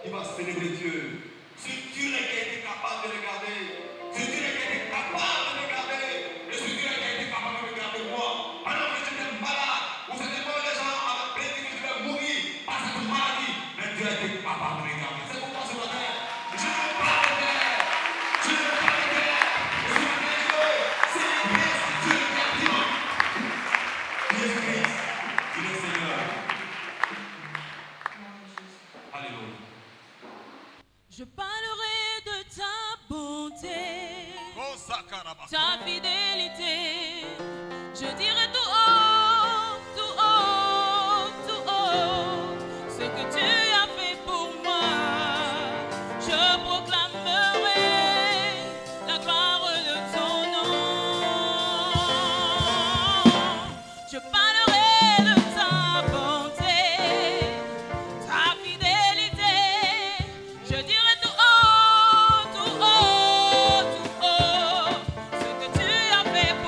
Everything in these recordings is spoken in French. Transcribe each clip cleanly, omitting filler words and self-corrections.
qui va célébrer Dieu. Si tu n'as pas été capable de regarder, si tu n'as pas été capable de regarder, et si tu n'as pas été capable de regarder moi, alors que j'étais malade, ou c'était pas les gens avaient prédit que je vais mourir par cette maladie, mais Dieu a été capable de regarder. C'est pourquoi ce matin, je ne veux pas le faire. Je ne veux pas le faire. Et ce matin, je veux célébrer Dieu le Père vivant. Jésus-Christ, il est Seigneur. Alléluia. Je parlerai de ta bonté, ta fidélité. Je dirai tout haut, tout haut, tout haut, ce que tu as fait pour moi. Je proclamerai la gloire de ton nom. Je parlerai de ta bonté, ta fidélité. Je dirai tout haut, tout haut, tout haut, ce que tu as fait pour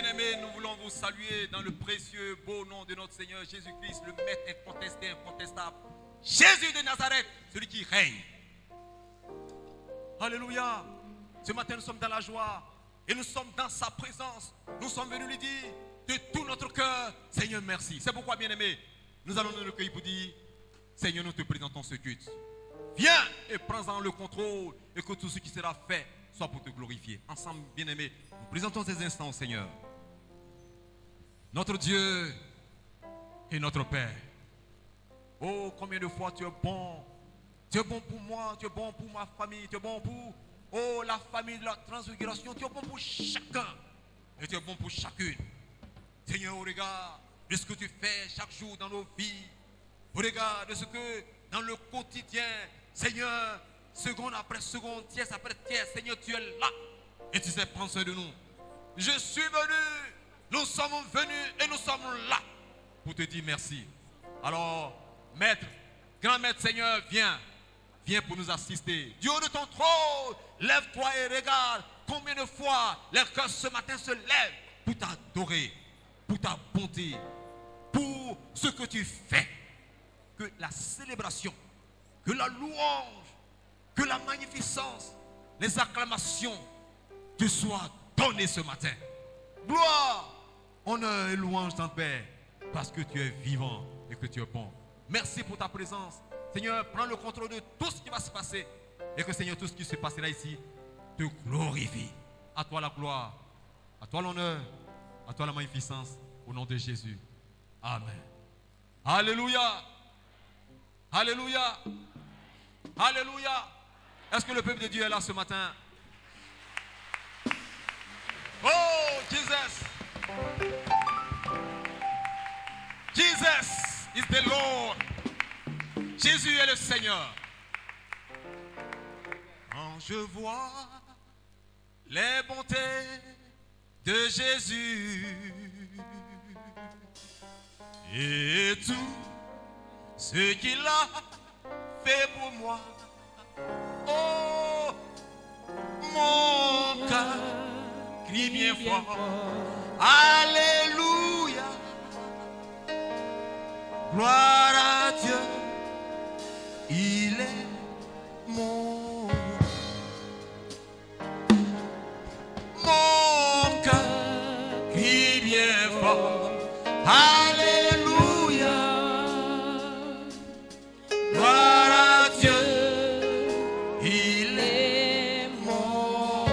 Bien-aimés, nous voulons vous saluer dans le précieux, beau nom de notre Seigneur Jésus-Christ, le Maître incontesté, incontestable. Jésus de Nazareth, celui qui règne. Alléluia. Ce matin, nous sommes dans la joie et nous sommes dans sa présence. Nous sommes venus lui dire de tout notre cœur, Seigneur, merci. C'est pourquoi, bien-aimés, nous allons nous recueillir pour dire, Seigneur, nous te présentons ce culte. Viens et prends-en le contrôle et que tout ce qui sera fait soit pour te glorifier. Ensemble, bien-aimés, nous présentons ces instants au Seigneur. Notre Dieu et notre Père. Oh, combien de fois tu es bon. Tu es bon pour moi, tu es bon pour ma famille, tu es bon pour la famille de la transfiguration. Tu es bon pour chacun et tu es bon pour chacune. Seigneur, au regard de ce que tu fais chaque jour dans nos vies, au regard de ce que dans le quotidien, Seigneur, seconde après seconde, tiers après tiers, Seigneur, tu es là et tu sais prendre soin de nous. Je suis venu, nous sommes venus et nous sommes là pour te dire merci. Alors, Maître, grand Maître Seigneur, viens pour nous assister. Du haut de ton trône, lève-toi et regarde combien de fois les cœurs ce matin se lèvent pour t'adorer, pour ta bonté, pour ce que tu fais. Que la célébration, que la louange, que la magnificence, les acclamations te soient données ce matin. Gloire, honneur et louange t'en Père, parce que tu es vivant et que tu es bon. Merci pour ta présence. Seigneur, prends le contrôle de tout ce qui va se passer. Et que Seigneur, tout ce qui se passera ici te glorifie. À toi la gloire, à toi l'honneur, à toi la magnificence. Au nom de Jésus. Amen. Alléluia. Alléluia. Alléluia. Est-ce que le peuple de Dieu est là ce matin? Oh, Jesus. Jesus is the Lord. Jésus est le Seigneur. Quand je vois les bontés de Jésus et tout ce qu'il a fait pour moi, oh, mon cœur crie bien fort. Alléluia. Gloire à Dieu. Il est mon cœur crie bien fort. Alléluia. Gloire à Dieu. Il est mon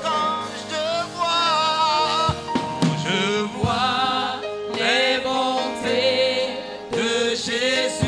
cœur. Quand je vois les bontés de Jésus.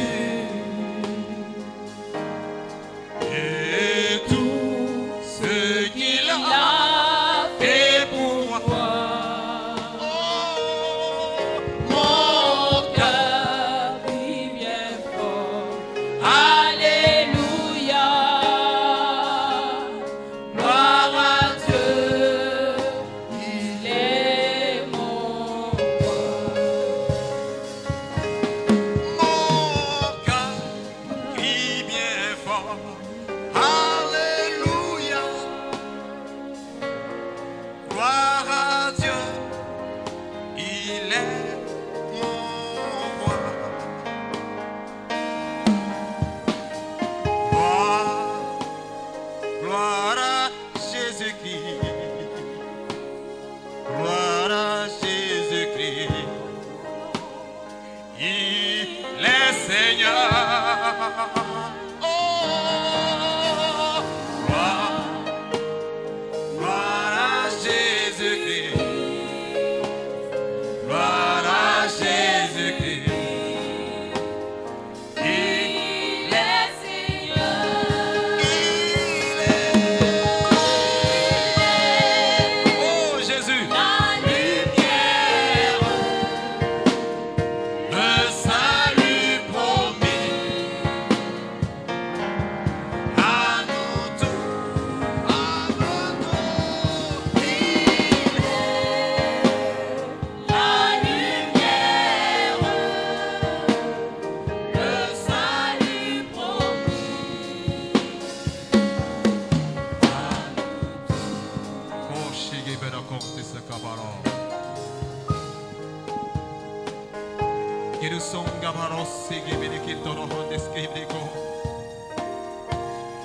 Kirusonga barossi gibiriki dorohon describigo.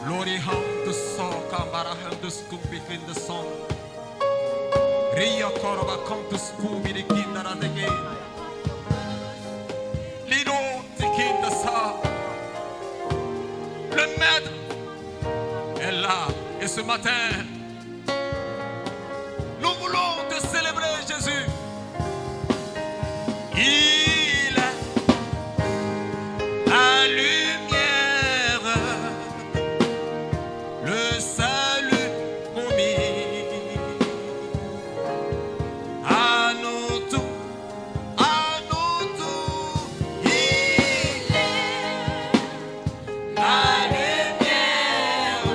Lori hand to soka barahan to scoopy in the sun. Ria korva come to scooby the kinder and again. Lido the kinder sa. Le maître est là. Et ce matin, nous voulons te célébrer, Jésus. Il est la lumière, le salut promis à nous tous, à nous tous. Il est la lumière,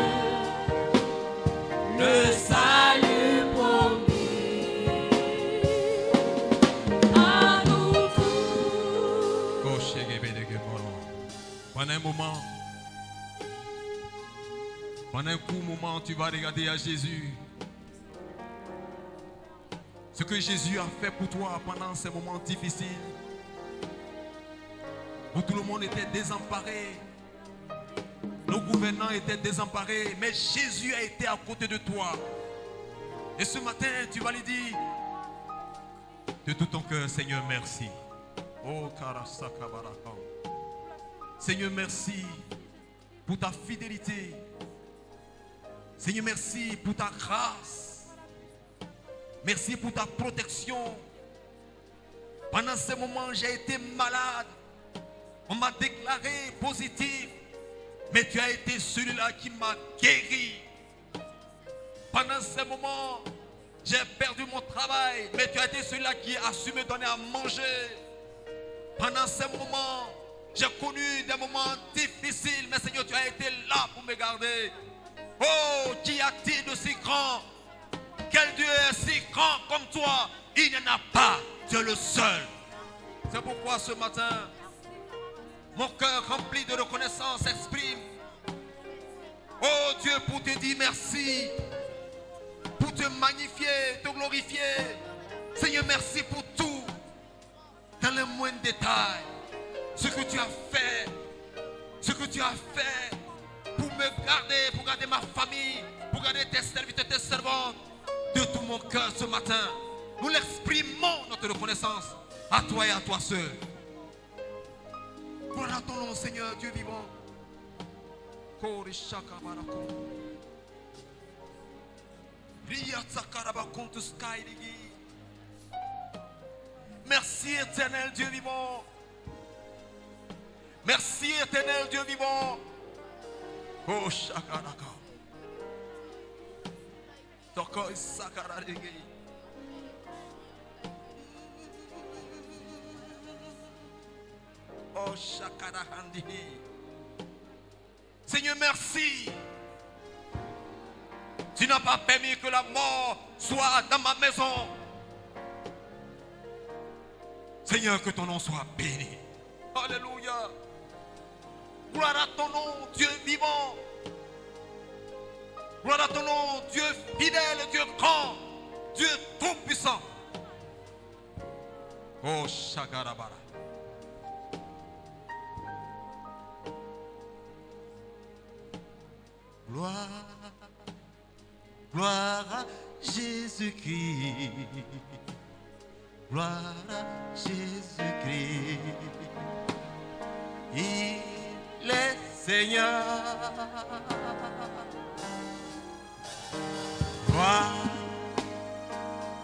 le salut promis à nous tous. Pendant un moment, pendant un court moment, tu vas regarder à Jésus. Ce que Jésus a fait pour toi pendant ces moments difficiles, où tout le monde était désemparé, nos gouvernants étaient désemparés, mais Jésus a été à côté de toi. Et ce matin, tu vas lui dire de tout ton cœur, Seigneur, merci. Oh, Karasaka Baraka. Seigneur, merci pour ta fidélité. Seigneur, merci pour ta grâce. Merci pour ta protection. Pendant ce moment, j'ai été malade. On m'a déclaré positif. Mais tu as été celui-là qui m'a guéri. Pendant ce moment, j'ai perdu mon travail. Mais tu as été celui-là qui a su me donner à manger. Pendant ce moment, j'ai connu des moments difficiles, mais Seigneur, tu as été là pour me garder. Oh, qui a-t-il de si grand? Quel Dieu est si grand comme toi? Il n'y en a pas, tu es le seul. C'est pourquoi ce matin, mon cœur rempli de reconnaissance exprime. Oh Dieu, pour te dire merci, pour te magnifier, te glorifier. Seigneur, merci pour tout, dans les moindres détails. Ce que tu as fait, ce que tu as fait pour me garder, pour garder ma famille, pour garder tes serviteurs, tes servantes, de tout mon cœur ce matin, nous l'exprimons notre reconnaissance à toi et à toi seul. Gloire à ton nom, Seigneur, Dieu vivant. Merci éternel Dieu vivant. Merci éternel Dieu vivant. Oh shakaraka. Toko isakararege. Oh shakarahandi. Seigneur, merci. Tu n'as pas permis que la mort soit dans ma maison. Seigneur, que ton nom soit béni. Alléluia. Gloire à ton nom, Dieu vivant. Gloire à ton nom, Dieu fidèle, Dieu grand, Dieu tout-puissant. Oh, Shakarabara. Gloire, gloire à Jésus-Christ. Gloire à Jésus-Christ. Il est Seigneur. Gloire,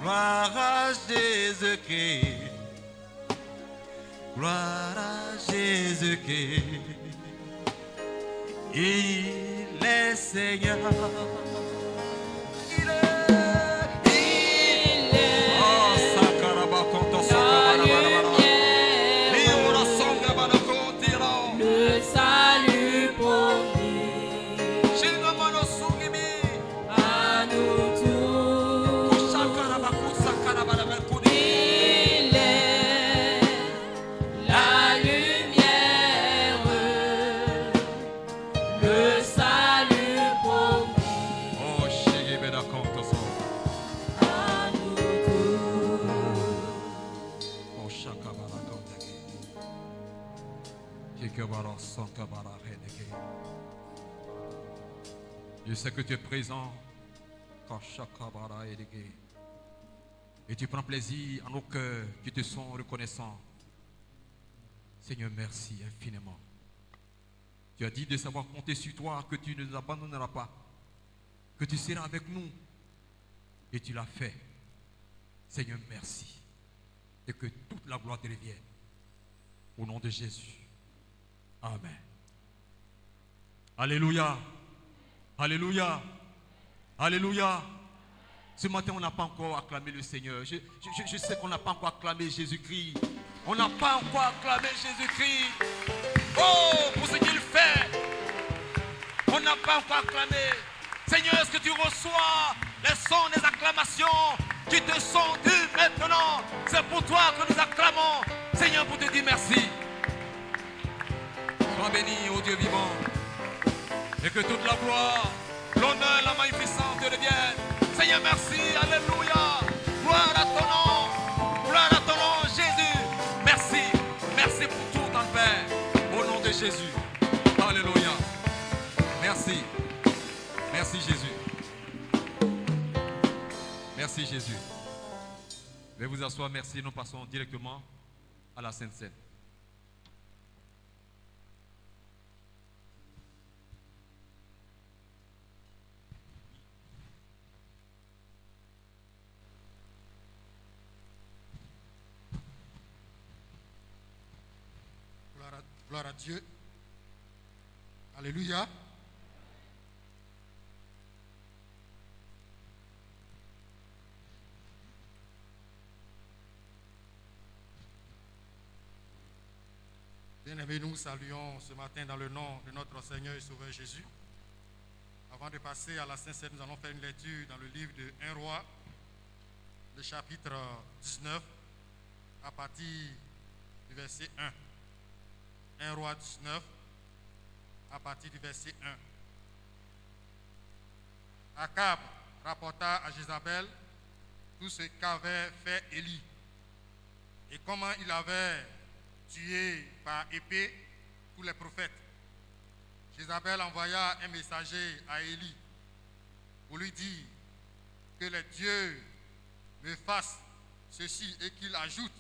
gloire à Jésus-Christ. Gloire à Jésus-Christ. Il est Seigneur. Je sais que tu es présent. Et tu prends plaisir en nos cœurs qui te sont reconnaissants. Seigneur, merci infiniment. Tu as dit de savoir compter sur toi, que tu ne nous abandonneras pas, que tu seras avec nous. Et tu l'as fait. Seigneur, merci. Et que toute la gloire te revienne. Au nom de Jésus. Amen. Alléluia. Alléluia. Alléluia. Ce matin, on n'a pas encore acclamé le Seigneur. Je sais qu'on n'a pas encore acclamé Jésus-Christ. On n'a pas encore acclamé Jésus-Christ. Oh, pour ce qu'il fait. On n'a pas encore acclamé. Seigneur, est-ce que tu reçois les sons des acclamations qui te sont dues maintenant? C'est pour toi que nous acclamons. Seigneur, pour te dire merci. Sois béni, ô Dieu vivant. Et que toute la gloire, l'honneur, la magnificence te reviennent. Seigneur, merci. Alléluia. Gloire à ton nom. Gloire à ton nom, Jésus. Merci. Merci pour tout en Père. Au nom de Jésus. Alléluia. Merci. Merci Jésus. Merci Jésus. Veuillez vous asseoir. Merci. Nous passons directement à la Sainte Seine. Gloire à Dieu. Alléluia. Bien-aimés, nous saluons ce matin dans le nom de notre Seigneur et Sauveur Jésus. Avant de passer à la Sainte Seine, nous allons faire une lecture dans le livre de 1 Roi, le chapitre 19, à partir du verset 1. 1 Roi 19, à partir du verset 1. Akab rapporta à Jézabel tout ce qu'avait fait Élie et comment il avait tué par épée tous les prophètes. Jézabel envoya un messager à Élie pour lui dire que les dieux me fassent ceci et qu'il ajoute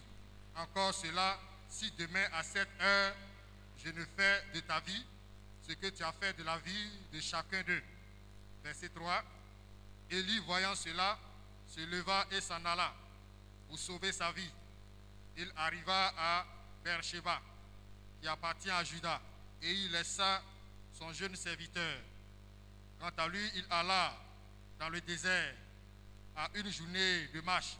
encore cela si demain à cette heure je ne fais de ta vie ce que tu as fait de la vie de chacun d'eux. Verset 3. Élie, voyant cela, se leva et s'en alla pour sauver sa vie. Il arriva à Beersheba, qui appartient à Juda, et il laissa son jeune serviteur. Quant à lui, il alla dans le désert à une journée de marche,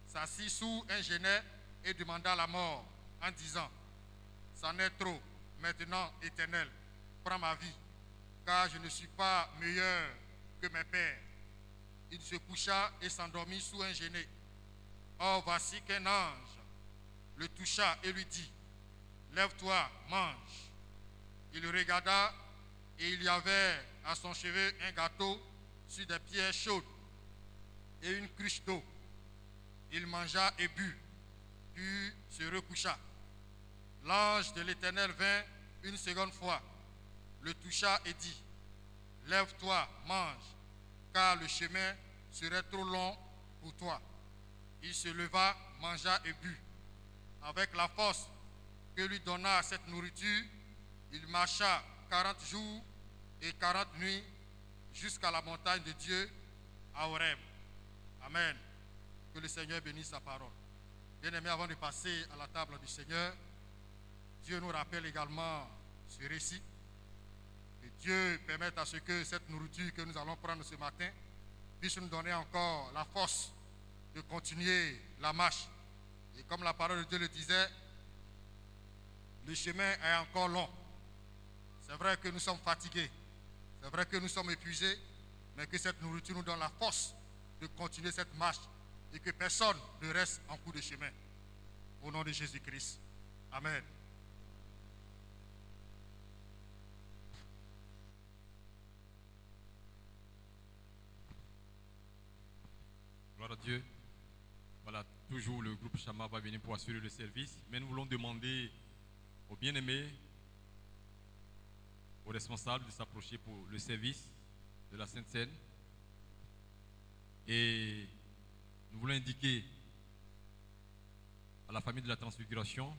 s'assit sous un genêt et demanda la mort en disant: c'en est trop, maintenant, Éternel, prends ma vie, car je ne suis pas meilleur que mes pères. Il se coucha et s'endormit sous un genêt. Or, voici qu'un ange le toucha et lui dit: lève-toi, mange. Il le regarda et il y avait à son chevet un gâteau sur des pierres chaudes et une cruche d'eau. Il mangea et but, puis se recoucha. L'ange de l'Éternel vint une seconde fois, le toucha et dit: lève-toi, mange, car le chemin serait trop long pour toi. Il se leva, mangea et but. Avec la force que lui donna cette nourriture, il marcha 40 jours et 40 nuits jusqu'à la montagne de Dieu, à Horeb. Amen. Que le Seigneur bénisse sa parole. Bien-aimés, avant de passer à la table du Seigneur, Dieu nous rappelle également ce récit. Que Dieu permette à ce que cette nourriture que nous allons prendre ce matin puisse nous donner encore la force de continuer la marche. Et comme la parole de Dieu le disait, le chemin est encore long. C'est vrai que nous sommes fatigués, c'est vrai que nous sommes épuisés, mais que cette nourriture nous donne la force de continuer cette marche et que personne ne reste en cours de chemin. Au nom de Jésus-Christ. Amen. Gloire à Dieu. Voilà, toujours le groupe Chama va venir pour assurer le service. Mais nous voulons demander aux bien-aimés aux responsables de s'approcher pour le service de la Sainte Seine. Et nous voulons indiquer à la famille de la Transfiguration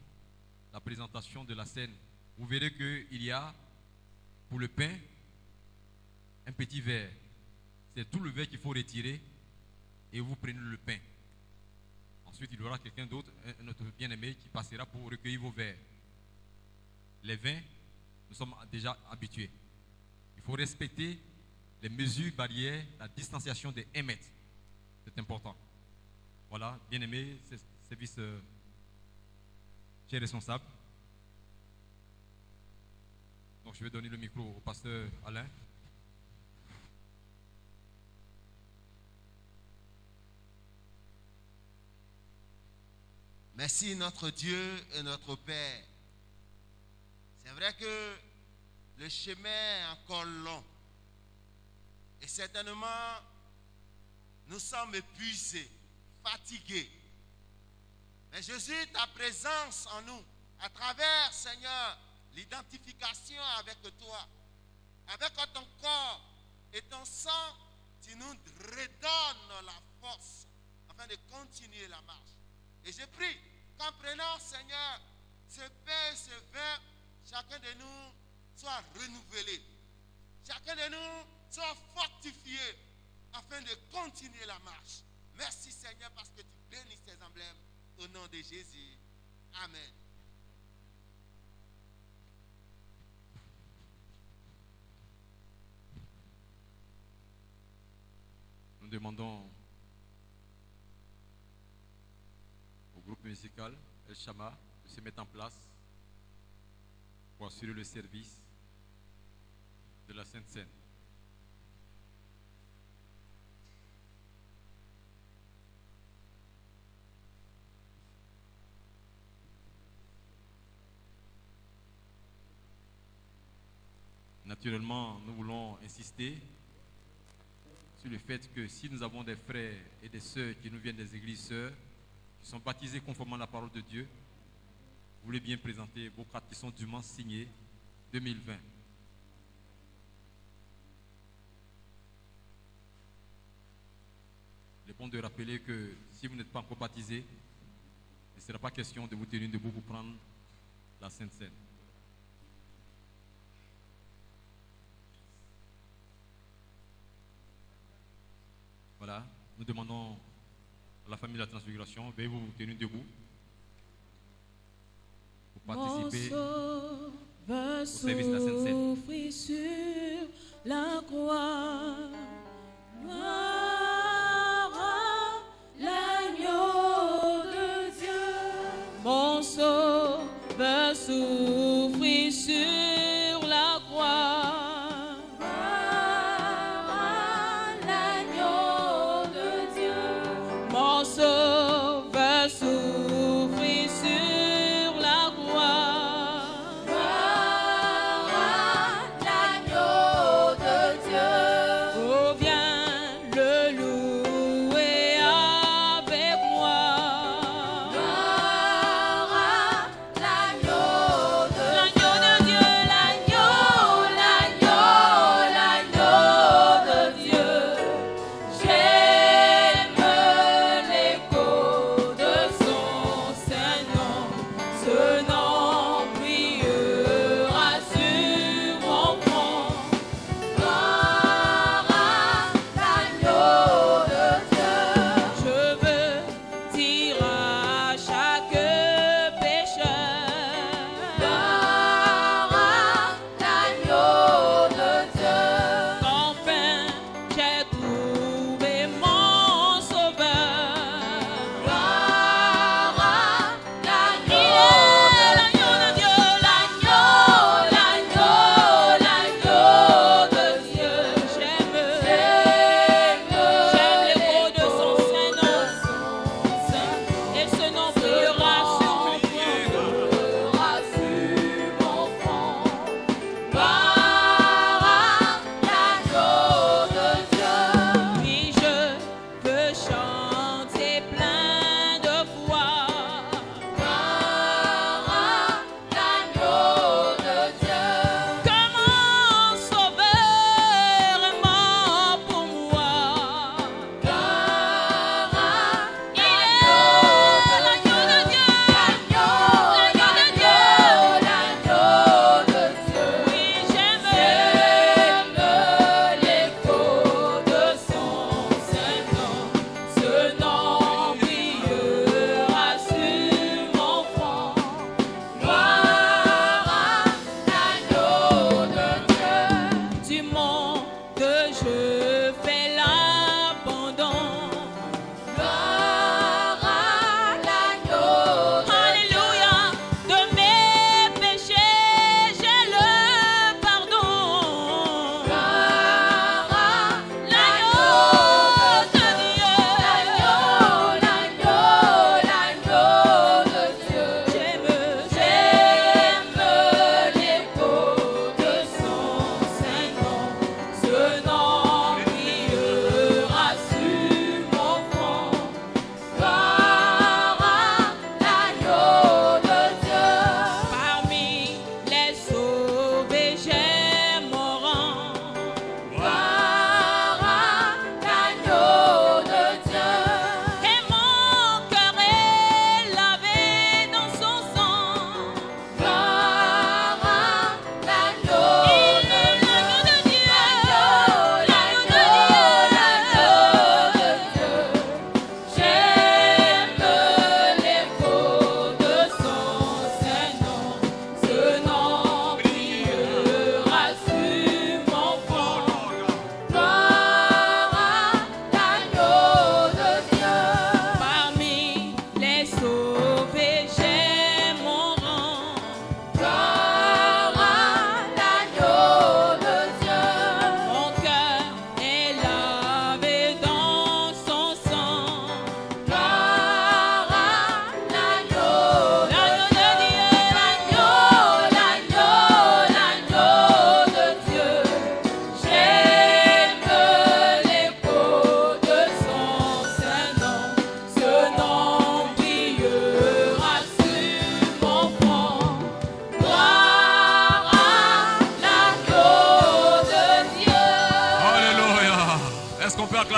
la présentation de la scène. Vous verrez qu'il y a pour le pain un petit verre. C'est tout le verre qu'il faut retirer et vous prenez le pain. Ensuite, il y aura quelqu'un d'autre, un autre bien-aimé, qui passera pour recueillir vos verres. Les vins, nous sommes déjà habitués. Il faut respecter les mesures barrières, la distanciation de 1 mètre. C'est important. Voilà, bien-aimé, service chers responsables. Donc, je vais donner le micro au pasteur Alain. Merci notre Dieu et notre Père. C'est vrai que le chemin est encore long. Et certainement, nous sommes épuisés, fatigués. Mais Jésus, ta présence en nous, à travers, Seigneur, l'identification avec toi, avec ton corps et ton sang, tu nous redonnes la force afin de continuer la marche. Et je prie qu'en prenant, Seigneur, ce pain et ce vin, chacun de nous soit renouvelé. Chacun de nous soit fortifié afin de continuer la marche. Merci, Seigneur, parce que tu bénis ces emblèmes. Au nom de Jésus. Amen. Nous demandons au groupe musical El Shama de se mettre en place pour assurer le service de la Sainte Seine. Naturellement, nous voulons insister sur le fait que si nous avons des frères et des sœurs qui nous viennent des églises sœurs, qui sont baptisés conformément à la parole de Dieu, vous voulez bien présenter vos cartes qui sont dûment signées 2020. Il est bon de rappeler que si vous n'êtes pas encore baptisé, il ne sera pas question de vous tenir debout pour prendre la Sainte Seine. Voilà, nous demandons à la famille de la Transfiguration, veuillez vous tenir debout pour participer au service de la Sainte Seine. Souffrit sur la croix, gloire à l'agneau de Dieu. Mon sauveur souffrit sur la croix. Mon sauveur souffrit sur la croix. Gloire à l'agneau de Dieu. Oh, viens le louer avec moi. Gloire à l'agneau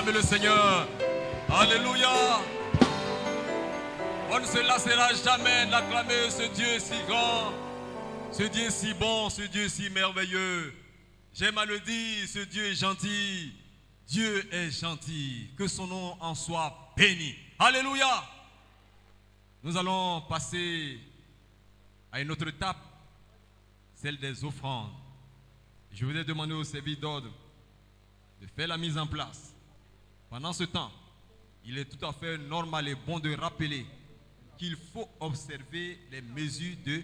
acclamer le Seigneur. Alléluia. On ne se lassera jamais d'acclamer ce Dieu si grand, ce Dieu si bon, ce Dieu si merveilleux. J'aime à le dire, ce Dieu est gentil. Dieu est gentil. Que son nom en soit béni. Alléluia. Nous allons passer à une autre étape, celle des offrandes. Je voudrais demander au service d'ordre de faire la mise en place. Pendant ce temps, il est tout à fait normal et bon de rappeler qu'il faut observer les mesures de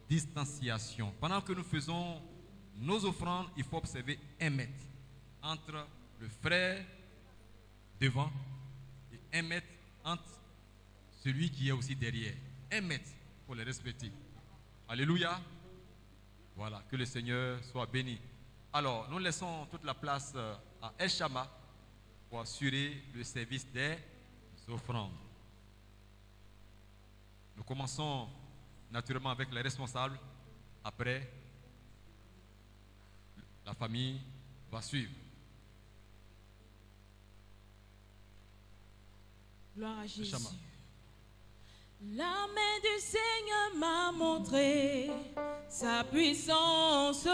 distanciation. Pendant que nous faisons nos offrandes, il faut observer 1 mètre entre le frère devant et 1 mètre entre celui qui est aussi derrière. 1 mètre pour les respecter. Alléluia. Voilà, que le Seigneur soit béni. Alors, nous laissons toute la place à El Shammah pour assurer le service des offrandes. Nous commençons naturellement avec les responsables. Après, la famille va suivre. Gloire à Jésus. Shammah. La main du Seigneur m'a montré sa puissance.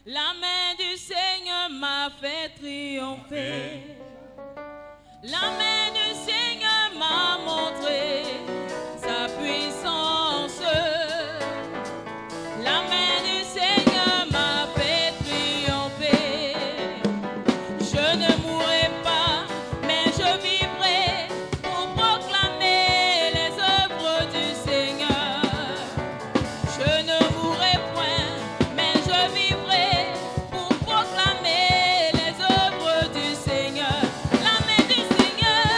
La main du Seigneur m'a fait triompher. La main du Seigneur m'a montré sa puissance. La main du Seigneur m'a fait triompher. Je ne mourrai pas, mais je vivrai pour proclamer les œuvres du Seigneur. Je ne mourrai point, mais je vivrai pour proclamer les œuvres du Seigneur. La main du Seigneur.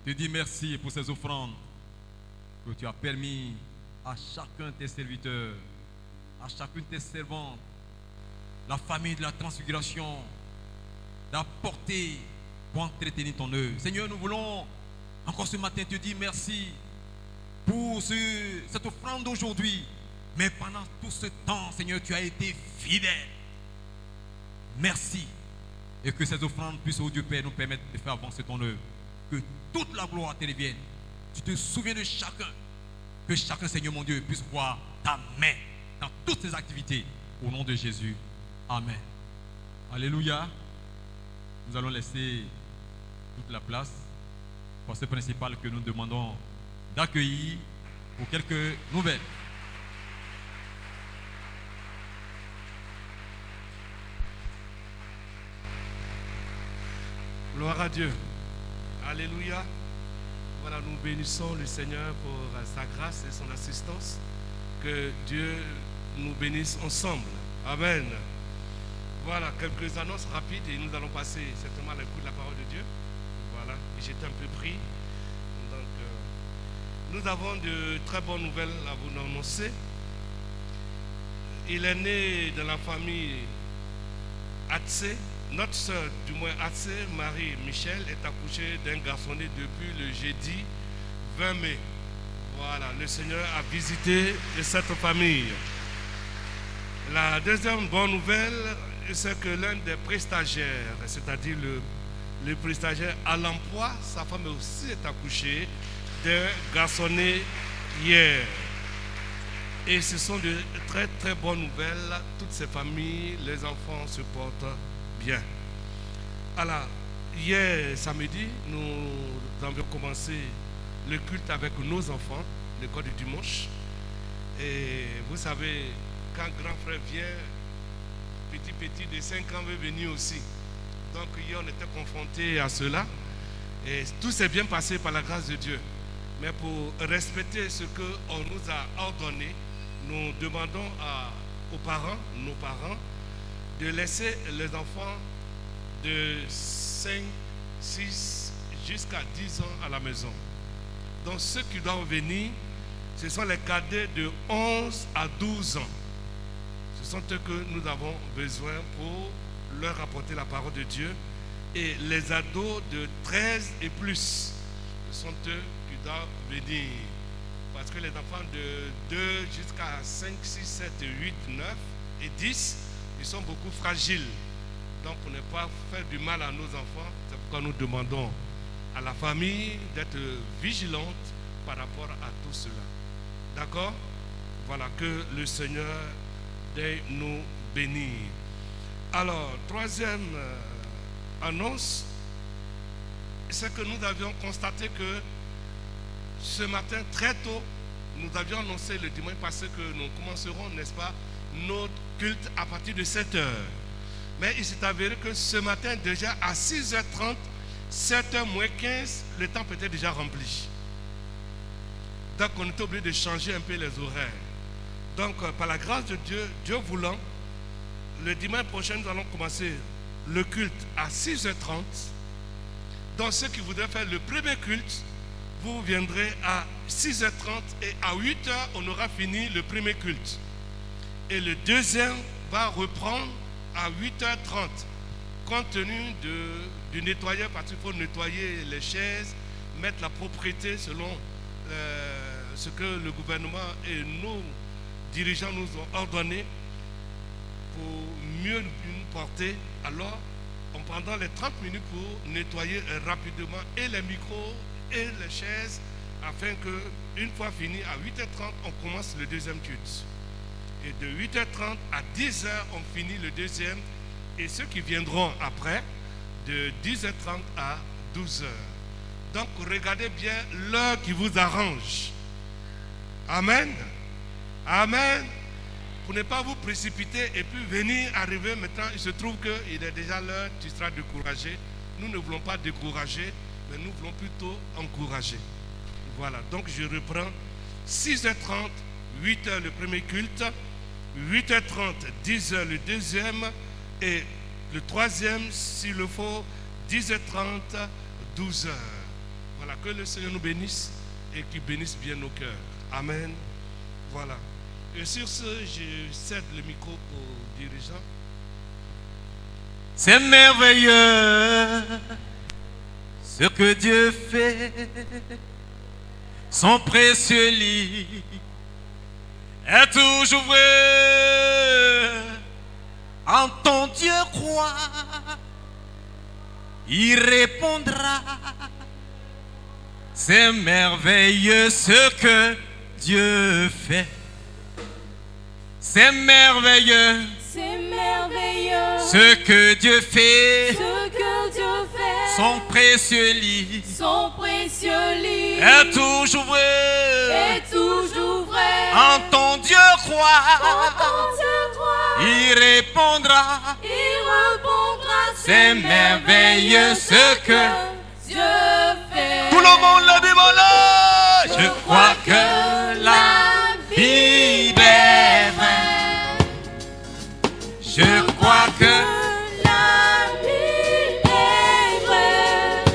te dis merci pour ces offrandes que tu as permis à chacun de tes serviteurs, à chacune de tes servantes, la famille de la transfiguration, d'apporter pour entretenir ton œuvre. Seigneur, nous voulons encore ce matin te dire merci pour cette offrande d'aujourd'hui. Mais pendant tout ce temps, Seigneur, tu as été fidèle. Merci. Et que ces offrandes puissent, ô Dieu Père, nous permettre de faire avancer ton œuvre. Que toute la gloire te revienne. Tu te souviens de chacun. Que chacun, Seigneur mon Dieu, puisse voir ta main dans toutes ses activités. Au nom de Jésus. Amen. Alléluia. Nous allons laisser toute la place. Pasteur principal que nous demandons d'accueillir pour quelques nouvelles. Gloire à Dieu. Alléluia. Voilà, nous bénissons le Seigneur pour sa grâce et son assistance. Que Dieu nous bénisse ensemble. Amen. Voilà, quelques annonces rapides et nous allons passer certainement à l'écoute de la parole de Dieu. Voilà, et j'étais un peu pris. Donc, nous avons de très bonnes nouvelles à vous annoncer. Il est né dans la famille Hatsé. Notre sœur, du moins Hatsé, Marie-Michel, est accouchée d'un garçonnet depuis le jeudi 20 mai. Voilà, le Seigneur a visité cette famille. La deuxième bonne nouvelle, c'est que l'un des prestataires, c'est-à-dire le prestataire à l'emploi, sa femme aussi est accouchée d'un garçonnet hier. Et ce sont de très très bonnes nouvelles. Toutes ces familles, les enfants se portent bien. Alors, hier samedi, nous avions commencé le culte avec nos enfants, l'école du dimanche. Et vous savez, quand grand frère vient, petit de 5 ans veut venir aussi. Donc hier on était confrontés à cela. Et tout s'est bien passé par la grâce de Dieu. Mais pour respecter ce qu'on nous a ordonné, nous demandons aux parents, nos parents, de laisser les enfants de 5, 6 jusqu'à 10 ans à la maison. Donc ceux qui doivent venir, ce sont les cadets de 11 à 12 ans. Ce sont eux que nous avons besoin pour leur apporter la parole de Dieu. Et les ados de 13 et plus, ce sont eux qui doivent venir. Parce que les enfants de 2 jusqu'à 5, 6, 7, 8, 9 et 10, ils sont beaucoup fragiles. Donc pour ne pas faire du mal à nos enfants, c'est pourquoi nous demandons à la famille d'être vigilante par rapport à tout cela. D'accord? Voilà, que le Seigneur daigne nous bénir. Alors, troisième annonce, c'est que nous avions constaté que ce matin, très tôt, nous avions annoncé le dimanche passé que nous commencerons, n'est-ce pas, notre culte à partir de 7 heures. Mais il s'est avéré que ce matin, déjà à 6h30, 7h moins 15, le temps était déjà rempli. Donc on était obligé de changer un peu les horaires. Donc par la grâce de Dieu, Dieu voulant, le dimanche prochain, nous allons commencer le culte à 6h30. Donc ceux qui voudraient faire le premier culte, vous viendrez à 6h30 et à 8h, on aura fini le premier culte. Et le deuxième va reprendre à 8h30, compte tenu du nettoyeur, parce qu'il faut nettoyer les chaises, mettre la propriété selon ce que le gouvernement et nos dirigeants nous ont ordonné pour mieux nous porter. Alors, on prendra les 30 minutes pour nettoyer rapidement et les micros et les chaises, afin que, une fois fini, à 8h30, on commence le deuxième culte. Et de 8h30 à 10h, on finit le deuxième. Et ceux qui viendront après, de 10h30 à 12h. Donc, regardez bien l'heure qui vous arrange. Amen. Amen. Pour ne pas vous précipiter et puis venir, arriver maintenant, il se trouve qu'il est déjà l'heure, tu seras découragé. Nous ne voulons pas décourager, mais nous voulons plutôt encourager. Voilà, donc je reprends 6h30, 8h le premier culte, 8h30, 10h le deuxième et le troisième, s'il le faut, 10h30, 12h. Voilà, que le Seigneur nous bénisse et qu'il bénisse bien nos cœurs. Amen. Voilà. Et sur ce, je cède le micro au dirigeant. C'est merveilleux ce que Dieu fait. Son précieux lit est toujours vrai. En ton Dieu croit, il répondra. C'est merveilleux ce que Dieu fait. C'est merveilleux C'est merveilleux ce que Dieu fait. ce que Dieu fait. Son précieux lit Son précieux lit est toujours vrai. est toujours vrai. En ton Dieu En croit, ton Dieu croit, il répondra. il répondra. C'est merveilleux ce que Dieu fait. tout le monde le dit, voilà. Je crois que la Bible est vraie. Je crois que la Bible est vraie.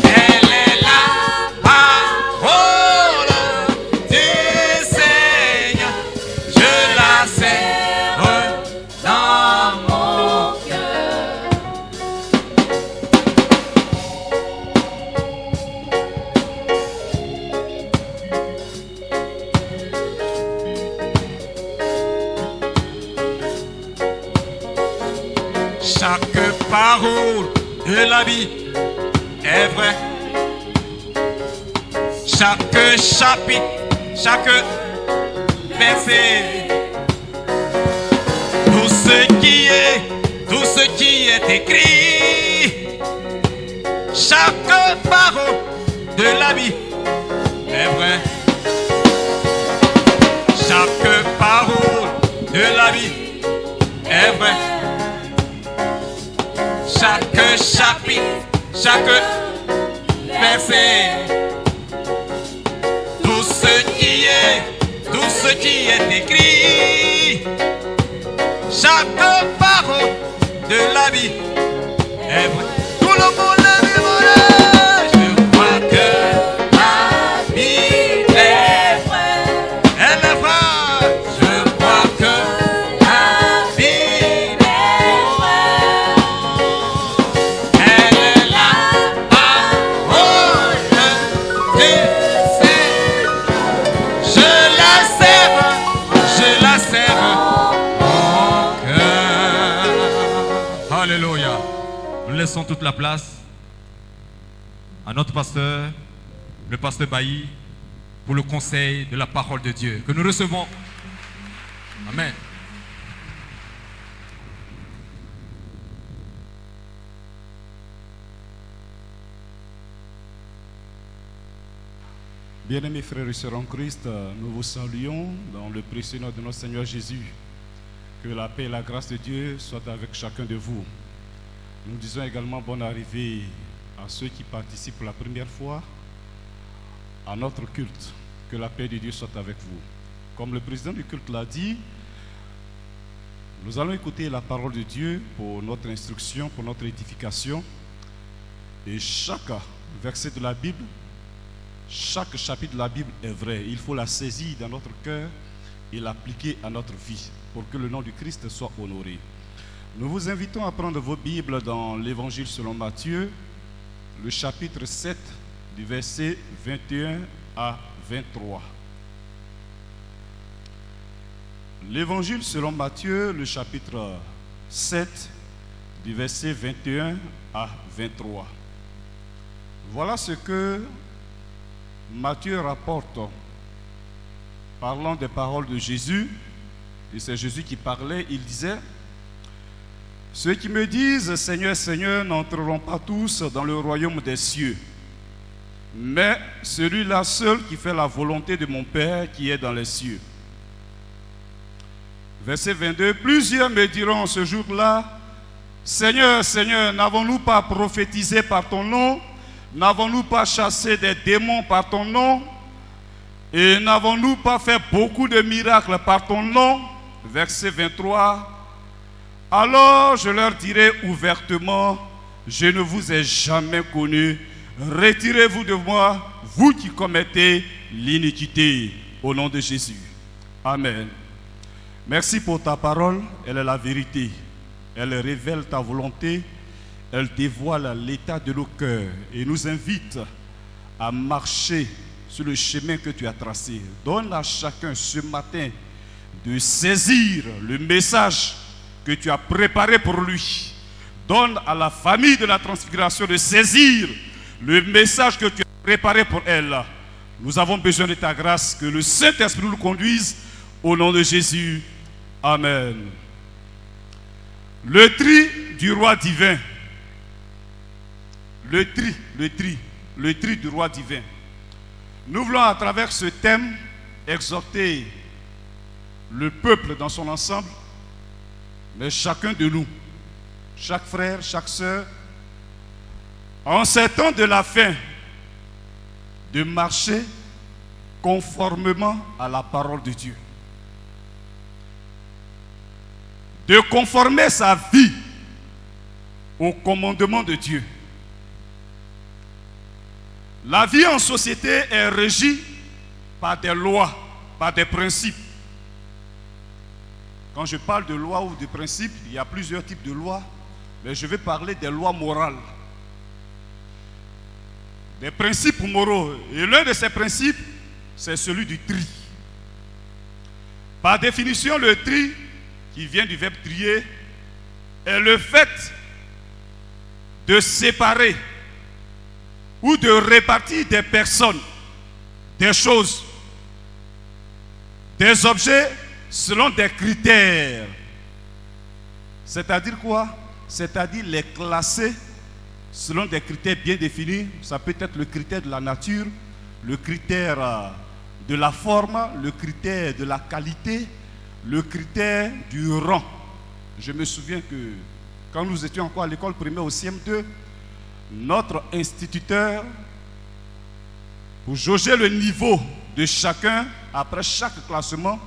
elle est la parole du Seigneur. Je la serre dans mon Cœur. chaque parole de la vie est vraie. Chaque chapitre, chaque verset, tout ce qui est écrit, chaque parole de la vie est vraie. Chaque parole de la vie est vraie. Chaque chapitre, chaque verset, tout ce qui est écrit, chaque parole de la vie est vraie. Tout le monde le dit, voilà. Je crois que la Bible est vraie. Elle est vraie. Je crois que la Bible est vraie. Elle est la parole du Seigneur. Je la serre mon cœur. Alléluia. Nous laissons toute la place à notre pasteur, le pasteur Bailly, pour le conseil de la parole de Dieu que nous recevons. Amen. Bien-aimés frères et sœurs en Christ, nous vous saluons dans le précieux nom de notre Seigneur Jésus. Que la paix et la grâce de Dieu soient avec chacun de vous. Nous disons également bonne arrivée à ceux qui participent pour la première fois à notre culte. Que la paix de Dieu soit avec vous. Comme le président du culte l'a dit, nous allons écouter la parole de Dieu pour notre instruction, pour notre édification. Et chaque verset de la Bible, chaque chapitre de la Bible est vrai. Il faut la saisir dans notre cœur et l'appliquer à notre vie pour que le nom du Christ soit honoré. Nous vous invitons à prendre vos Bibles dans l'Évangile selon Matthieu, le chapitre 7, du verset 21 à 23. L'Évangile selon Matthieu, le chapitre 7, du verset 21 à 23. Voilà ce que Matthieu rapporte, parlant des paroles de Jésus, et c'est Jésus qui parlait. Il disait: ceux qui me disent Seigneur, Seigneur n'entreront pas tous dans le royaume des cieux, mais celui-là seul qui fait la volonté de mon Père qui est dans les cieux. Verset 22, plusieurs me diront ce jour-là: Seigneur, Seigneur, n'avons-nous pas prophétisé par ton nom? N'avons-nous pas chassé des démons par ton nom? Et n'avons-nous pas fait beaucoup de miracles par ton nom? Verset 23. Alors je leur dirai ouvertement: je ne vous ai jamais connus, retirez-vous de moi, vous qui commettez l'iniquité, au nom de Jésus. Amen. Merci pour ta parole, elle est la vérité. Elle révèle ta volonté, elle dévoile l'état de nos cœurs et nous invite à marcher sur le chemin que tu as tracé. Donne à chacun ce matin de saisir le message que tu as préparé pour lui. Donne à la famille de la transfiguration de saisir le message que tu as préparé pour elle. Nous avons besoin de ta grâce, que le Saint-Esprit nous conduise au nom de Jésus. Amen. Le tri du roi divin. Le tri du roi divin. Nous voulons à travers ce thème exhorter le peuple dans son ensemble, mais chacun de nous, chaque frère, chaque sœur, en ces temps de la fin, de marcher conformément à la parole de Dieu. De conformer sa vie au commandement de Dieu. La vie en société est régie par des lois, par des principes. Quand je parle de lois ou de principes, il y a plusieurs types de lois, mais je vais parler des lois morales. Des principes moraux. Et l'un de ces principes, c'est celui du tri. Par définition, le tri, qui vient du verbe trier, est le fait de séparer ou de répartir des personnes, des choses, des objets selon des critères. C'est-à-dire quoi? C'est-à-dire les classer selon des critères bien définis. Ça peut être le critère de la nature, le critère de la forme, le critère de la qualité, le critère du rang. Je me souviens que quand nous étions encore à l'école primaire au CM2, notre instituteur, pour jauger le niveau de chacun, après chaque classement,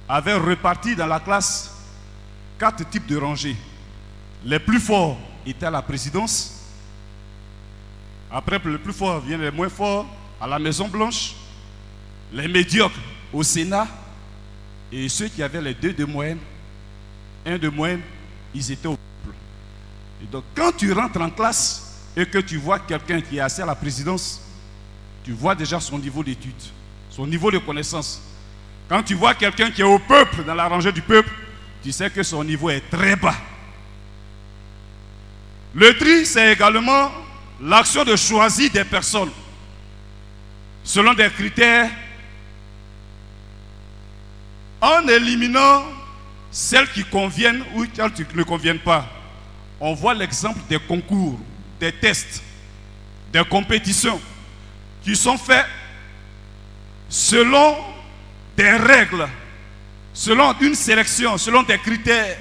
avait reparti dans la classe 4 types de rangées. Les plus forts étaient à la présidence. Après, le plus fort viennent les moins forts à la Maison Blanche. Les médiocres au Sénat. Et ceux qui avaient les 2 de moyenne, 1 de moyenne, ils étaient au peuple. Et donc, quand tu rentres en classe et que tu vois quelqu'un qui est assis à la présidence, tu vois déjà son niveau d'études, son niveau de connaissance. Quand tu vois quelqu'un qui est au peuple, dans la rangée du peuple, tu sais que son niveau est très bas. Le tri, c'est également l'action de choisir des personnes selon des critères en éliminant celles qui conviennent ou celles qui ne conviennent pas. On voit l'exemple des concours, des tests, des compétitions qui sont faits selon des règles, selon une sélection, selon des critères.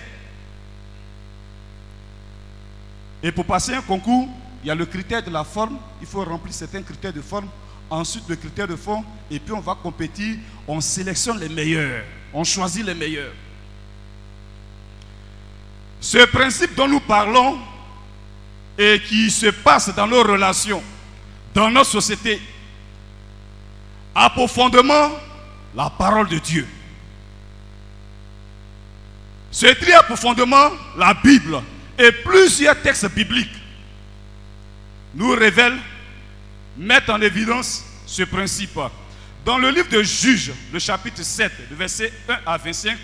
Et pour passer un concours, il y a le critère de la forme, il faut remplir certains critères de forme, ensuite le critère de fond, et puis on va compétir, on sélectionne les meilleurs, on choisit les meilleurs. Ce principe dont nous parlons et qui se passe dans nos relations, dans notre société, a pour fondement la parole de Dieu. Ce tri a pour fondement la Bible et plusieurs textes bibliques nous révèlent, mettent en évidence ce principe. Dans le livre de Juges, le chapitre 7, le verset 1 à 25,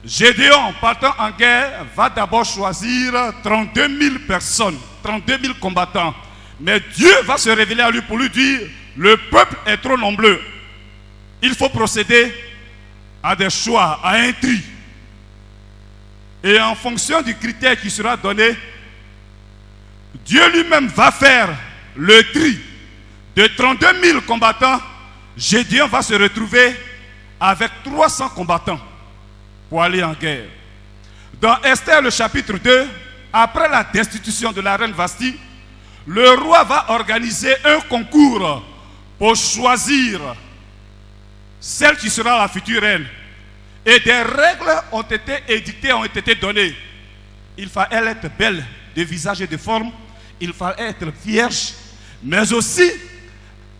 Gédéon, partant en guerre, va d'abord choisir 32 000 personnes, 32 000 combattants. Mais Dieu va se révéler à lui pour lui dire, le peuple est trop nombreux. Il faut procéder à des choix, à un tri. Et en fonction du critère qui sera donné, Dieu lui-même va faire le tri. De 32 000 combattants, Gédéon va se retrouver avec 300 combattants pour aller en guerre. Dans Esther, le chapitre 2, après la destitution de la reine Vasti, le roi va organiser un concours pour choisir celle qui sera la future reine. Et des règles ont été édictées, ont été données. Il fallait être belle de visage et de forme. il fallait être vierge, mais aussi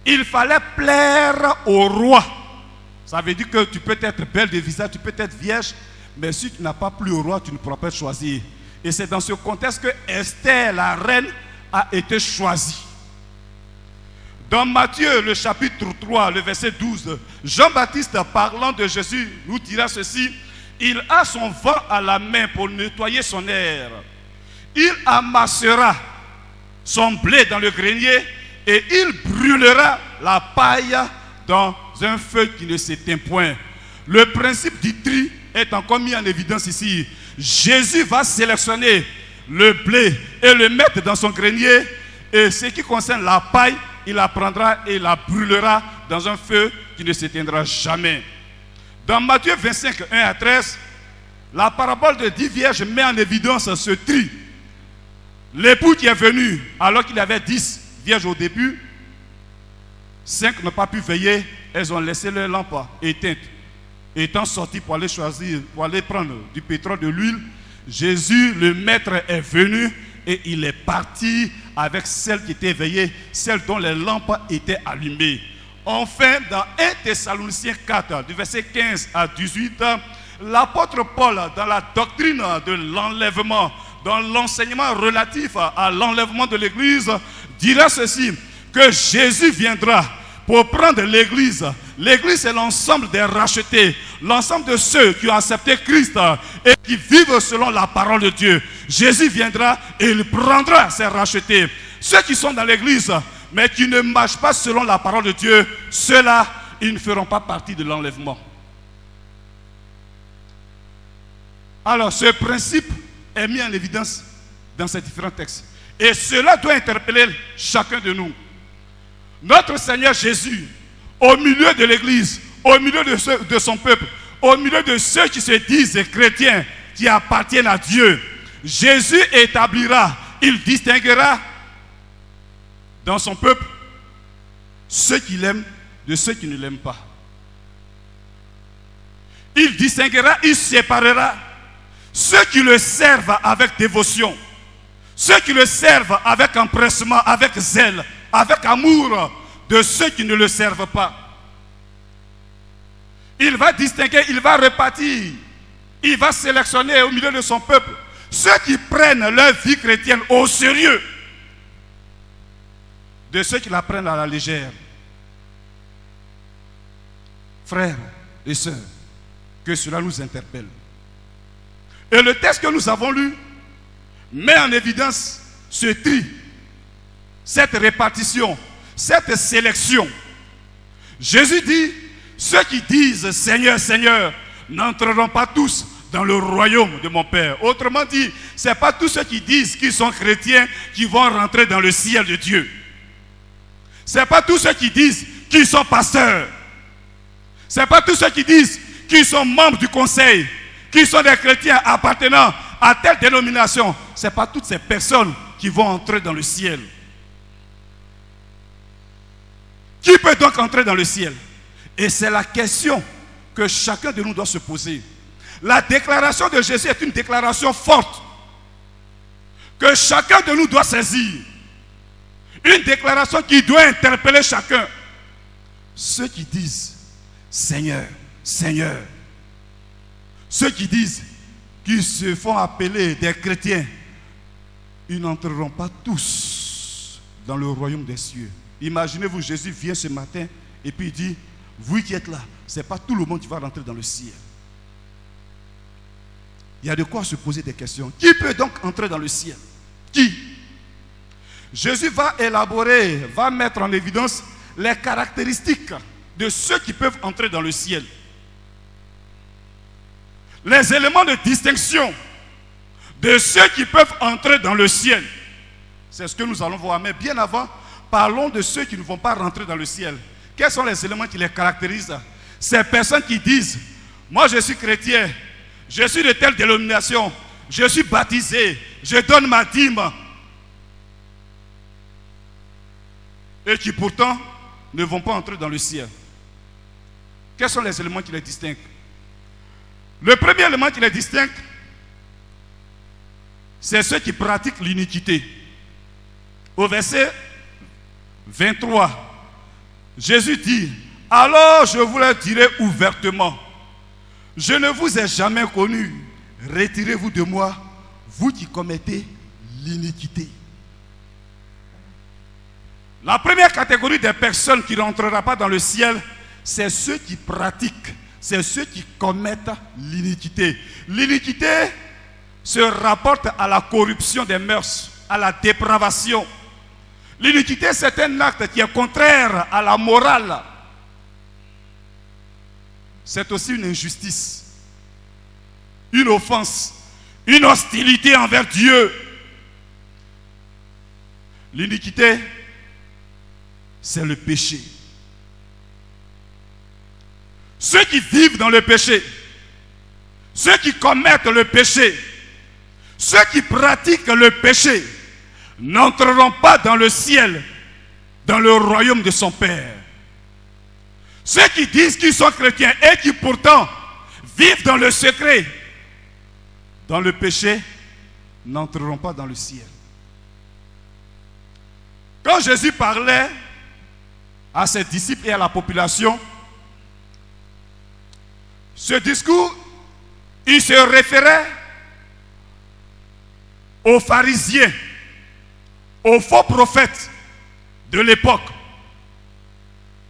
il fallait plaire au roi. Ça veut dire que tu peux être belle de visage, tu peux être vierge, mais si tu n'as pas plu au roi, tu ne pourras pas choisir. Et c'est dans ce contexte que Esther, la reine, a été choisie. Dans Matthieu, le chapitre 3, le verset 12, Jean-Baptiste, parlant de Jésus, nous dira ceci: il a son vent à la main pour nettoyer son air. Il amassera son blé dans le grenier et il brûlera la paille dans un feu qui ne s'éteint point. Le principe du tri est encore mis en évidence ici. Jésus va sélectionner le blé et le mettre dans son grenier, et ce qui concerne la paille, il la prendra et la brûlera dans un feu qui ne s'éteindra jamais. Dans Matthieu 25, 1 à 13, la parabole de 10 vierges met en évidence ce tri. L'époux qui est venu alors qu'il avait 10 vierges au début, 5 n'ont pas pu veiller, elles ont laissé leur lampe éteinte. Étant sortis pour aller choisir, pour aller prendre du pétrole, de l'huile, Jésus, le maître, est venu et il est parti avec celles qui étaient éveillées, celles dont les lampes étaient allumées. Enfin, dans 1 Thessaloniciens 4, du verset 15 à 18, l'apôtre Paul, dans la doctrine de l'enlèvement, dans l'enseignement relatif à l'enlèvement de l'Église, dira ceci, que Jésus viendra pour prendre l'Église. L'Église, c'est l'ensemble des rachetés, l'ensemble de ceux qui ont accepté Christ et qui vivent selon la parole de Dieu. Jésus viendra et il prendra ses rachetés. Ceux qui sont dans l'Église, mais qui ne marchent pas selon la parole de Dieu, ceux-là, ils ne feront pas partie de l'enlèvement. Alors, ce principe est mis en évidence dans ces différents textes. Et cela doit interpeller chacun de nous. Notre Seigneur Jésus, au milieu de l'Église, au milieu de son peuple, au milieu de ceux qui se disent chrétiens, qui appartiennent à Dieu, Jésus établira, il distinguera dans son peuple ceux qui l'aiment de ceux qui ne l'aiment pas. Il distinguera, il séparera ceux qui le servent avec dévotion, ceux qui le servent avec empressement, avec zèle, avec amour, de ceux qui ne le servent pas. Il va distinguer, il va répartir, il va sélectionner au milieu de son peuple ceux qui prennent leur vie chrétienne au sérieux de ceux qui la prennent à la légère. Frères et sœurs, que cela nous interpelle. Et le texte que nous avons lu met en évidence ce tri, cette répartition, cette sélection. Jésus dit, ceux qui disent Seigneur, Seigneur, n'entreront pas tous dans le royaume de mon Père. Autrement dit, ce n'est pas tous ceux qui disent qu'ils sont chrétiens qui vont rentrer dans le ciel de Dieu. Ce n'est pas tous ceux qui disent qu'ils sont pasteurs. Ce n'est pas tous ceux qui disent qu'ils sont membres du conseil, qu'ils sont des chrétiens appartenant à telle dénomination. Ce n'est pas toutes ces personnes qui vont entrer dans le ciel. Qui peut donc entrer dans le ciel? Et c'est la question que chacun de nous doit se poser. La déclaration de Jésus est une déclaration forte que chacun de nous doit saisir. Une déclaration qui doit interpeller chacun. Ceux qui disent Seigneur, Seigneur, ceux qui disent qu'ils se font appeler des chrétiens, ils n'entreront pas tous dans le royaume des cieux. Imaginez-vous, Jésus vient ce matin et puis il dit, vous qui êtes là, ce n'est pas tout le monde qui va rentrer dans le ciel. Il y a de quoi se poser des questions. Qui peut donc entrer dans le ciel? Qui? Jésus va élaborer, va mettre en évidence les caractéristiques de ceux qui peuvent entrer dans le ciel. Les éléments de distinction de ceux qui peuvent entrer dans le ciel. C'est ce que nous allons voir. Mais bien avant, parlons de ceux qui ne vont pas rentrer dans le ciel. Quels sont les éléments qui les caractérisent? Ces personnes qui disent, moi je suis chrétien, je suis de telle dénomination, je suis baptisé, je donne ma dîme. Et qui pourtant ne vont pas entrer dans le ciel. Quels sont les éléments qui les distinguent? Le premier élément qui les distingue, c'est ceux qui pratiquent l'iniquité. au verset 23, Jésus dit, alors je vous le dirai ouvertement, je ne vous ai jamais connu, retirez-vous de moi, vous qui commettez l'iniquité. La première catégorie des personnes qui ne rentreront pas dans le ciel, c'est ceux qui pratiquent, c'est ceux qui commettent l'iniquité. L'iniquité se rapporte à la corruption des mœurs, à la dépravation. L'iniquité, c'est un acte qui est contraire à la morale. C'est aussi une injustice, une offense, une hostilité envers Dieu. L'iniquité, c'est le péché. Ceux qui vivent dans le péché, ceux qui commettent le péché, ceux qui pratiquent le péché, n'entreront pas dans le ciel, dans le royaume de son Père. Ceux qui disent qu'ils sont chrétiens et qui pourtant vivent dans le secret, dans le péché, n'entreront pas dans le ciel. Quand Jésus parlait à ses disciples et à la population, ce discours, il se référait aux pharisiens, aux faux prophètes de l'époque.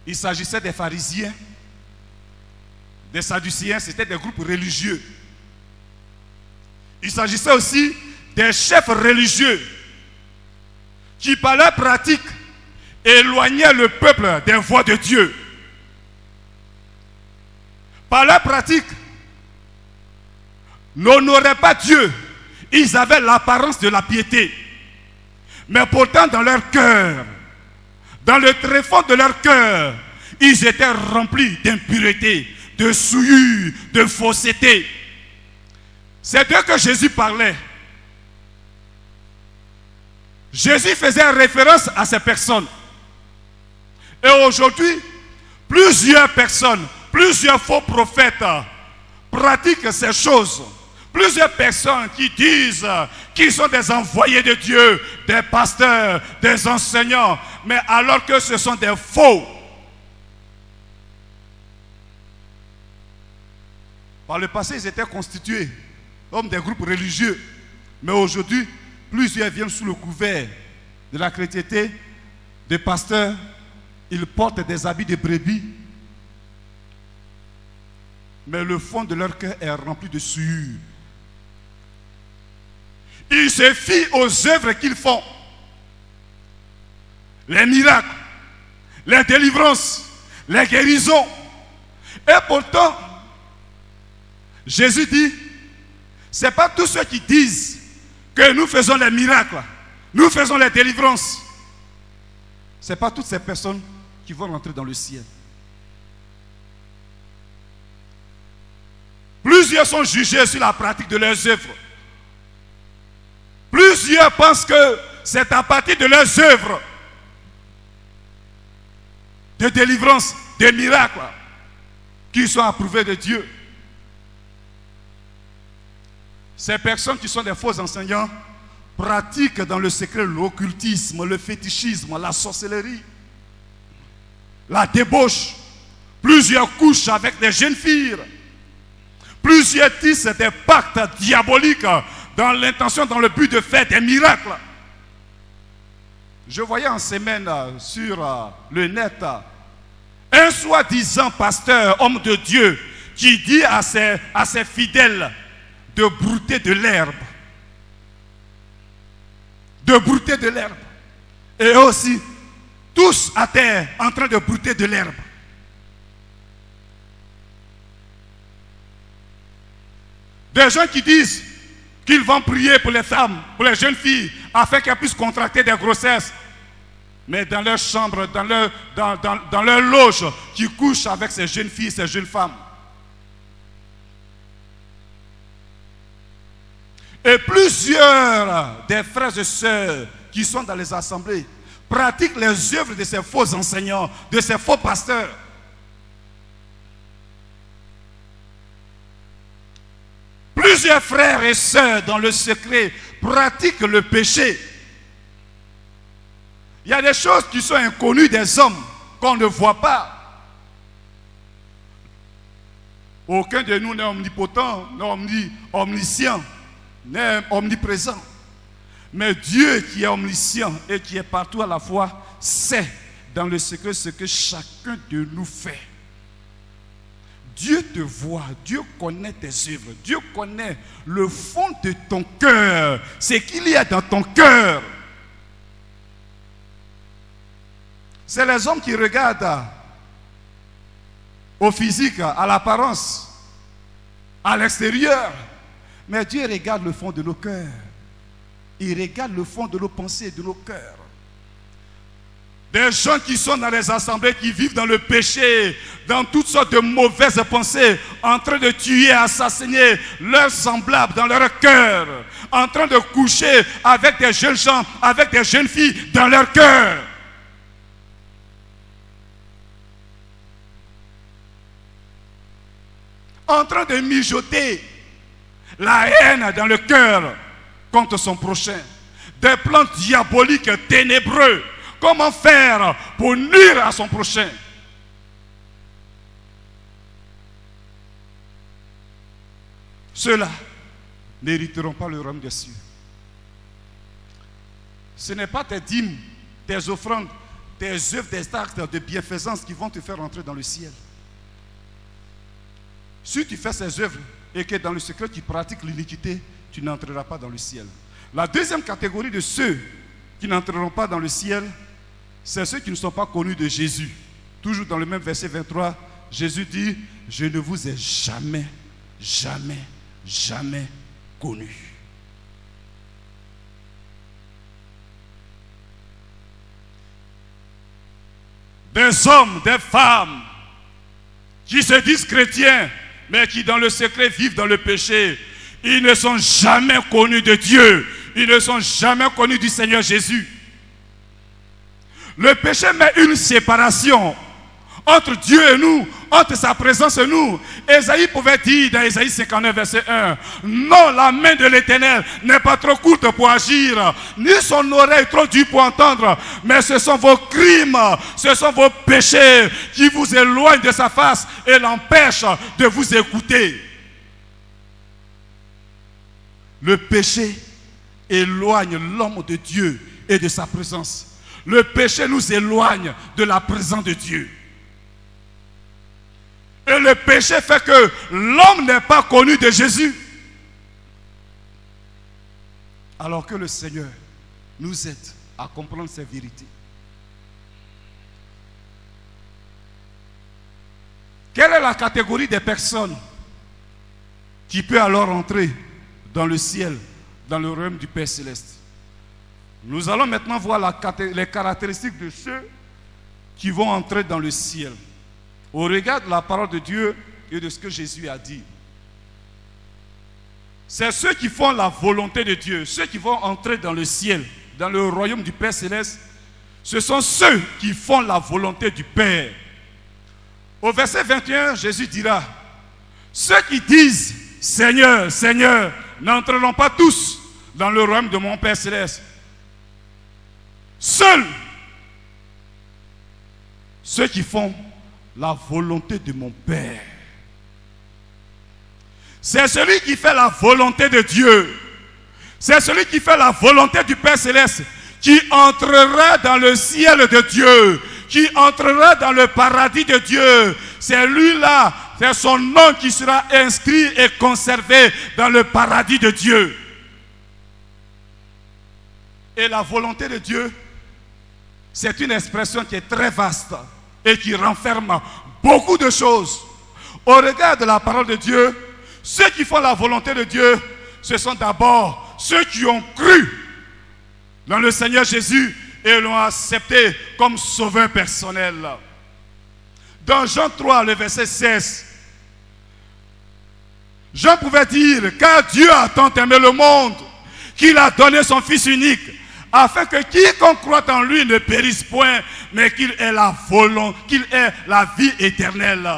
Il s'agissait des pharisiens, des sadducéens, c'était des groupes religieux. Il s'agissait aussi des chefs religieux qui, par leur pratique, éloignaient le peuple des voies de Dieu. Par leur pratique, n'honoraient pas Dieu. Ils avaient l'apparence de la piété. Mais pourtant, dans leur cœur, dans le tréfonds de leur cœur, ils étaient remplis d'impureté, de souillure, de fausseté. C'est d'eux que Jésus parlait. Jésus faisait référence à ces personnes. Et aujourd'hui, plusieurs personnes, plusieurs faux prophètes pratiquent ces choses. Plusieurs personnes qui disent qu'ils sont des envoyés de Dieu, des pasteurs, des enseignants, mais alors que ce sont des faux. Par le passé, ils étaient constitués comme des groupes religieux, mais aujourd'hui, plusieurs viennent sous le couvert de la chrétienté, des pasteurs, ils portent des habits de brebis, mais le fond de leur cœur est rempli de souillure. Ils se fient aux œuvres qu'ils font. Les miracles, les délivrances, les guérisons. Et pourtant, Jésus dit, ce n'est pas tous ceux qui disent que nous faisons les miracles, nous faisons les délivrances. Ce n'est pas toutes ces personnes qui vont rentrer dans le ciel. Plusieurs sont jugés sur la pratique de leurs œuvres. Plusieurs pensent que c'est à partir de leurs œuvres de délivrance, des miracles, qu'ils sont approuvés de Dieu. Ces personnes qui sont des faux enseignants pratiquent dans le secret l'occultisme, le fétichisme, la sorcellerie, la débauche. Plusieurs couchent avec des jeunes filles. Plusieurs tissent des pactes diaboliques dans l'intention, dans le but de faire des miracles. Je voyais en semaine sur le net un soi-disant pasteur, homme de Dieu, qui dit à ses fidèles de brouter de l'herbe. De brouter de l'herbe. Et eux aussi, tous à terre, en train de brouter de l'herbe. Des gens qui disent qu'ils vont prier pour les femmes, pour les jeunes filles, afin qu'elles puissent contracter des grossesses. Mais dans leur chambre, dans leur loge, qui couchent avec ces jeunes filles, ces jeunes femmes. Et plusieurs des frères et sœurs qui sont dans les assemblées pratiquent les œuvres de ces faux enseignants, de ces faux pasteurs. Plusieurs frères et sœurs dans le secret pratiquent le péché. Il y a des choses qui sont inconnues des hommes, qu'on ne voit pas. Aucun de nous n'est omnipotent, n'est omniscient, n'est omniprésent. Mais Dieu qui est omniscient et qui est partout à la fois, sait dans le secret ce que chacun de nous fait. Dieu te voit, Dieu connaît tes œuvres, Dieu connaît le fond de ton cœur, ce qu'il y a dans ton cœur. C'est les hommes qui regardent au physique, à l'apparence, à l'extérieur. Mais Dieu regarde le fond de nos cœurs. Il regarde le fond de nos pensées et de nos cœurs. Des gens qui sont dans les assemblées, qui vivent dans le péché, dans toutes sortes de mauvaises pensées, en train de tuer, assassiner leurs semblables dans leur cœur, en train de coucher avec des jeunes gens, avec des jeunes filles dans leur cœur. En train de mijoter la haine dans le cœur contre son prochain. Des plans diaboliques ténébreux. Comment faire pour nuire à son prochain? Ceux-là n'hériteront pas le royaume des cieux. Ce n'est pas tes dîmes, tes offrandes, tes œuvres, tes actes de bienfaisance qui vont te faire entrer dans le ciel. Si tu fais ces œuvres et que dans le secret tu pratiques l'iniquité, tu n'entreras pas dans le ciel. La deuxième catégorie de ceux qui n'entreront pas dans le ciel, c'est ceux qui ne sont pas connus de Jésus. Toujours dans le même verset 23, Jésus dit, je ne vous ai jamais, jamais, jamais connus. Des hommes, des femmes qui se disent chrétiens, mais qui dans le secret vivent dans le péché, ils ne sont jamais connus de Dieu. Ils ne sont jamais connus du Seigneur Jésus. Le péché met une séparation entre Dieu et nous, entre sa présence et nous. Ésaïe pouvait dire dans Ésaïe 59 verset 1, non, la main de l'Éternel n'est pas trop courte pour agir, ni son oreille trop dure pour entendre, mais ce sont vos crimes, ce sont vos péchés qui vous éloignent de sa face et l'empêchent de vous écouter. Le péché éloigne l'homme de Dieu et de sa présence. Le péché nous éloigne de la présence de Dieu. Et le péché fait que l'homme n'est pas connu de Jésus. Alors que le Seigneur nous aide à comprendre ces vérités. Quelle est la catégorie des personnes qui peut alors entrer dans le ciel, dans le royaume du Père Céleste? Nous allons maintenant voir les caractéristiques de ceux qui vont entrer dans le ciel. Au regard de la parole de Dieu et de ce que Jésus a dit. C'est ceux qui font la volonté de Dieu, ceux qui vont entrer dans le ciel, dans le royaume du Père Céleste. Ce sont ceux qui font la volonté du Père. Au verset 21, Jésus dira, ceux qui disent Seigneur, Seigneur, n'entreront pas tous dans le royaume de mon Père Céleste. Seuls ceux qui font la volonté de mon Père. C'est celui qui fait la volonté de Dieu. C'est celui qui fait la volonté du Père Céleste qui entrera dans le ciel de Dieu, qui entrera dans le paradis de Dieu. C'est lui-là, c'est son nom qui sera inscrit et conservé dans le paradis de Dieu. Et la volonté de Dieu, c'est une expression qui est très vaste et qui renferme beaucoup de choses. Au regard de la parole de Dieu, ceux qui font la volonté de Dieu, ce sont d'abord ceux qui ont cru dans le Seigneur Jésus et l'ont accepté comme sauveur personnel. Dans Jean 3, le verset 16, Jean pouvait dire, car Dieu a tant aimé le monde qu'il a donné son Fils unique, afin que quiconque croit en lui ne périsse point, mais qu'il ait la volonté, qu'il ait la vie éternelle.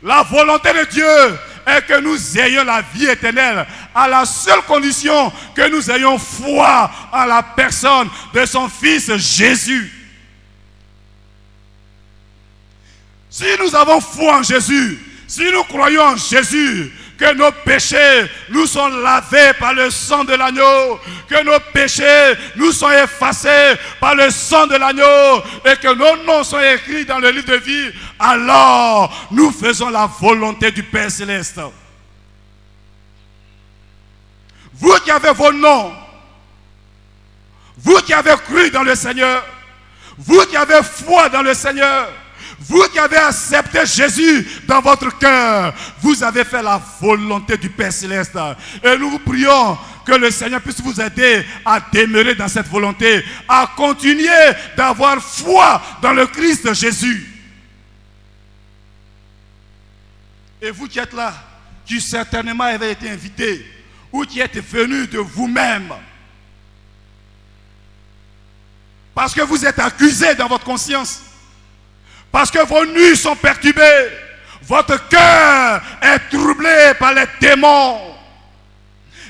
La volonté de Dieu est que nous ayons la vie éternelle à la seule condition que nous ayons foi en la personne de son Fils Jésus. Si nous avons foi en Jésus, si nous croyons en Jésus, que nos péchés nous sont lavés par le sang de l'agneau, que nos péchés nous sont effacés par le sang de l'agneau et que nos noms sont écrits dans le livre de vie, alors nous faisons la volonté du Père Céleste. Vous qui avez vos noms, vous qui avez cru dans le Seigneur, vous qui avez foi dans le Seigneur, vous qui avez accepté Jésus dans votre cœur, vous avez fait la volonté du Père Céleste. Et nous vous prions que le Seigneur puisse vous aider à demeurer dans cette volonté, à continuer d'avoir foi dans le Christ Jésus. Et vous qui êtes là, qui certainement avez été invités, ou qui êtes venus de vous-même, parce que vous êtes accusés dans votre conscience, parce que vos nuits sont perturbées, votre cœur est troublé par les démons.